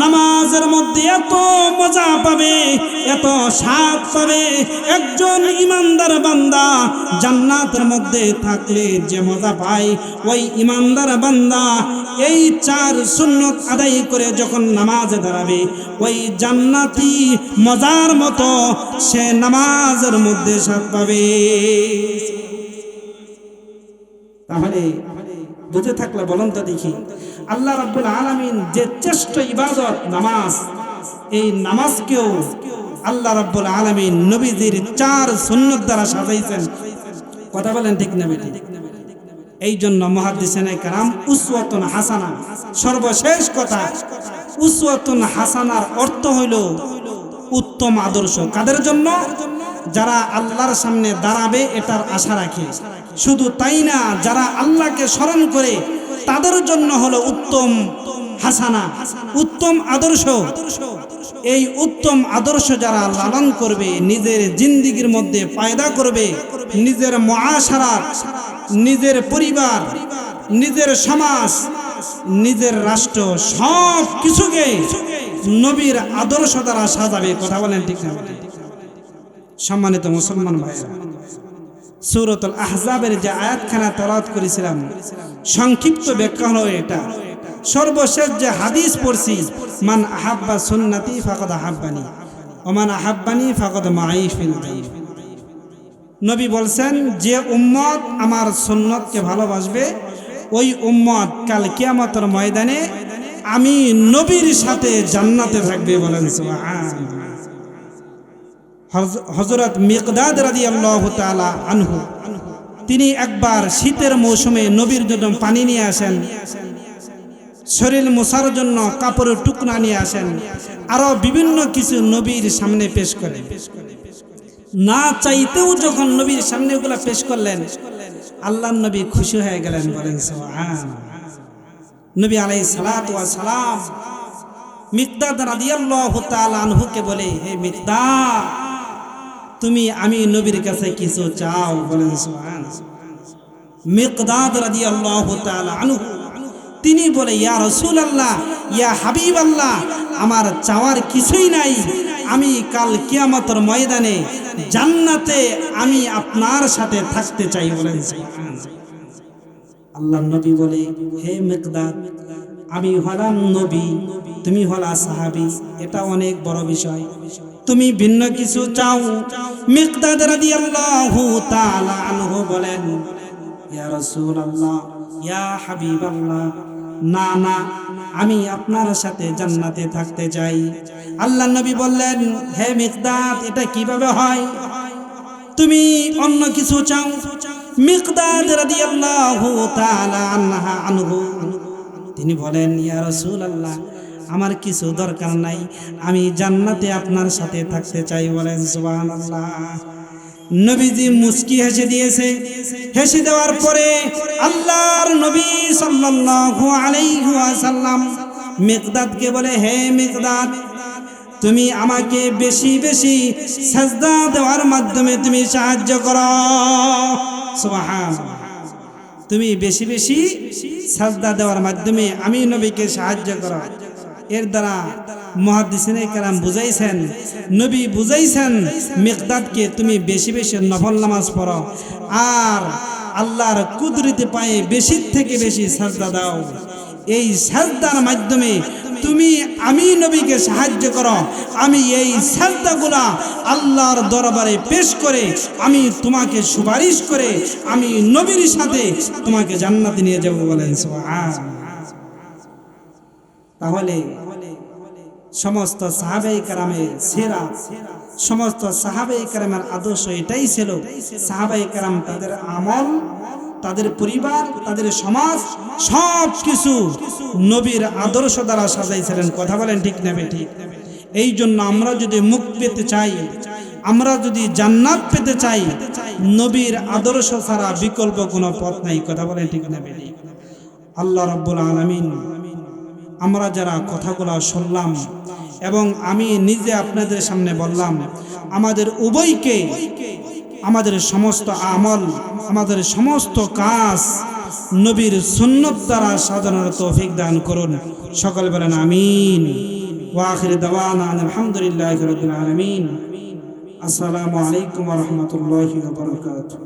নামাজের মধ্যে এত মজা পাবে, এত স্বাদ পাবে। একজন ইমানদার বান্দা জান্নাতের মধ্যে থাকলে যে মজা পায়, ওই ইমানদার বান্দা এই 4 সুন্নাত আদায় করে যখন নামাজে দাঁড়াবে, ওই জান্নাতি মজার মতো সে নামাজের মধ্যে স্বাদ পাবে। তাহলে বুঝে থাকলে বলুন তো দেখি, আল্লাহ রাব্বুল আলামিন যে শ্রেষ্ঠ ইবাদত নামাজ, এই নামাজকেও আল্লাহ রাব্বুল আলামিন নবীজির 4 সুন্নাত দ্বারা সাজাইছেন। কথা বলেন ঠিক না বেঠিক? এই জন্য মুহাদ্দিসিনে কেরাম উসওয়াতুন হাসানা, সর্বশেষ কথা, উসওয়াতুন হাসানার অর্থ হইল উত্তম আদর্শ। কাদের জন্য? যারা আল্লাহর সামনে দাঁড়াবে এটার আশা রাখে। শুধু তাই না, যারা আল্লাহকে স্মরণ করে তাদের জন্য হলো উত্তম হাসানা, উত্তম আদর্শ। এই উত্তম আদর্শ যারা লালন করবে, নিজের জিন্দেগির মধ্যে পয়দা করবে, নিজের মুআশারাত, নিজের পরিবার, নিজের সমাজ, নিজের রাষ্ট্র, সব কিছুকে নবীর আদর্শ দ্বারা সাজাবে। কথা বলেন ঠিক না? সম্মানিত মুসলমান ভাইরা, সূরাতুল আহজাবের যে আয়াতখানা তেলাওয়াত করেছিলাম, সংক্ষিপ্ত ব্যাখ্যা হলো এটা। সর্বশেষ যে হাদিস পড়ছি, মান আহাব্বা সুন্নতি ফাকাদ আহাব্বানি ওয়া মান আহাব্বানি ফাকাদ মাই ফিল জান্নাহ। নবী বলছেন, যে উম্মত আমার সুন্নতকে ভালোবাসবে ওই উম্মত কাল কিয়ামতের ময়দানে আমি নবীর সাথে জান্নাতে থাকবে। বলেন সুবহানাল্লাহ। হযরত মিকদাদ রাদিয়াল্লাহু তাআলা আনহু, তিনি একবার শীতের মৌসুমে নবীর জন্য পানি নিয়ে আসেন, শরীর মোছার জন্য কাপড়ের টুকরা নিয়ে আসেন, আরো বিভিন্ন কিছু নবীর সামনে পেশ করেন। না চাইতেও যখন নবীর সামনে ওগুলা পেশ করলেন, আল্লাহর নবী খুশি হয়ে গেলেন। বলেন সুবহানাল্লাহ। নবী আলাইহিস সালাতু ওয়াস সালাম মিকদাদ রাদিয়াল্লাহু তাআলা আনহুকে বলে, হে মিকদাদ, তুমি আমি নবীর কাছে কিছু চাও। বলেন সুবহানাল্লাহ। মিকদাদ রাদিয়াল্লাহু তাআলা আনহু তিনি বলে, ইয়া রাসূলুল্লাহ, ইয়া হাবিবাল্লাহ, আমার চাওয়ার কিছুই নাই, আমি কাল কিয়ামতের ময়দানে জান্নাতে আমি আপনার সাথে থাকতে চাই। বলেন সুবহানাল্লাহ। আল্লাহর নবী বলে, হে মিকদাদ, আমি হলাম নবী, তুমি হলা সাহাবী, এটা অনেক বড় বিষয়, তুমি ভিন্ন কিছু চাও। মিকদাদ রাদিয়াল্লাহু তাআলা আনহু বলেন, ইয়া রাসূলুল্লাহ, ইয়া হাবিবাল্লাহ, না না, আমি আপনার সাথে জান্নাতে থাকতে চাই। আল্লাহর নবী বললেন, হে মিকদাদ, এটা কিভাবে হয়? তুমি অন্য কিছু চাও। মিকদাদ রাদিয়াল্লাহু তাআলা আনহু তিনি বলেন, ইয়া রাসূলুল্লাহ, আমার কিছু দরকার নাই, আমি জান্নাতে আপনার সাথে থাকতে চাই। বলেন সুবহানাল্লাহ। নবীজি মুস্কি হেসে দিয়েছে। হেসে দেওয়ার পরে আল্লাহর নবী সাল্লাল্লাহু আলাইহি ওয়াসাল্লাম মিকদাদকে বলে, হে মিকদাদ, তুমি আমাকে বেশি বেশি সাজদা দেওয়ার মাধ্যমে তুমি সাহায্য করো। সুবহানাল্লাহ। তুমি বেশি বেশি সাজদা দেওয়ার মাধ্যমে আমি নবীকে সাহায্য করো। এর দ্বারা মুহাদ্দিসিনে কেরাম বুঝাইছেন, নবী বুঝাইছেন মিকদাদকে, তুমি বেশি বেশি নফল নামাজ পড়ো আর আল্লাহর কুদরতে পায়ে বেশি থেকে বেশি সাজদা দাও। এই সাজদার মাধ্যমে তুমি আমি নবীকে সাহায্য করো। আমি এই সাজদাগুলা আল্লাহর দরবারে পেশ করে আমি তোমাকে সুপারিশ করে আমি নবীর সাথে তোমাকে জান্নাতে নিয়ে যাব। বলেন সুবহানাল্লাহ। তাহলে সমস্ত সাহাবায়ে কেরামের সিরাত, সমস্ত সাহাবায়ে কেরামের আদর্শ এটাই ছিল। সাহাবায়ে কেরাম তাদের আমল, তাদের পরিবার, তাদের সমাজ সব কিছু নবীর আদর্শ দ্বারা সাজাইছিলেন। কথা বলেন ঠিক না বেঠিক? এই জন্য আমরা যদি মুক্তি পেতে চাই, আমরা যদি জান্নাত পেতে চাই, নবীর আদর্শ ছাড়া বিকল্প কোনো পথ নাই। কথা বলেন ঠিক না বেঠিক? আল্লাহ রাব্বুল আলামিন আমরা যারা কথাগুলো শুনলাম এবং আমি নিজে আপনাদের সামনে বললাম, আমাদের উভয়কে আমাদের সমস্ত আমল, আমাদের সমস্ত কাজ নবীর সুন্নাত দ্বারা সাজানোর তৌফিক দান করুন। সকল বলেন আমিন। ওয়া আখির দাওয়ানা আলহামদুলিল্লাহি রাব্বিল আলামিন। আসসালামু আলাইকুম ওয়া রাহমাতুল্লাহি ওয়া বারাকাতুহু।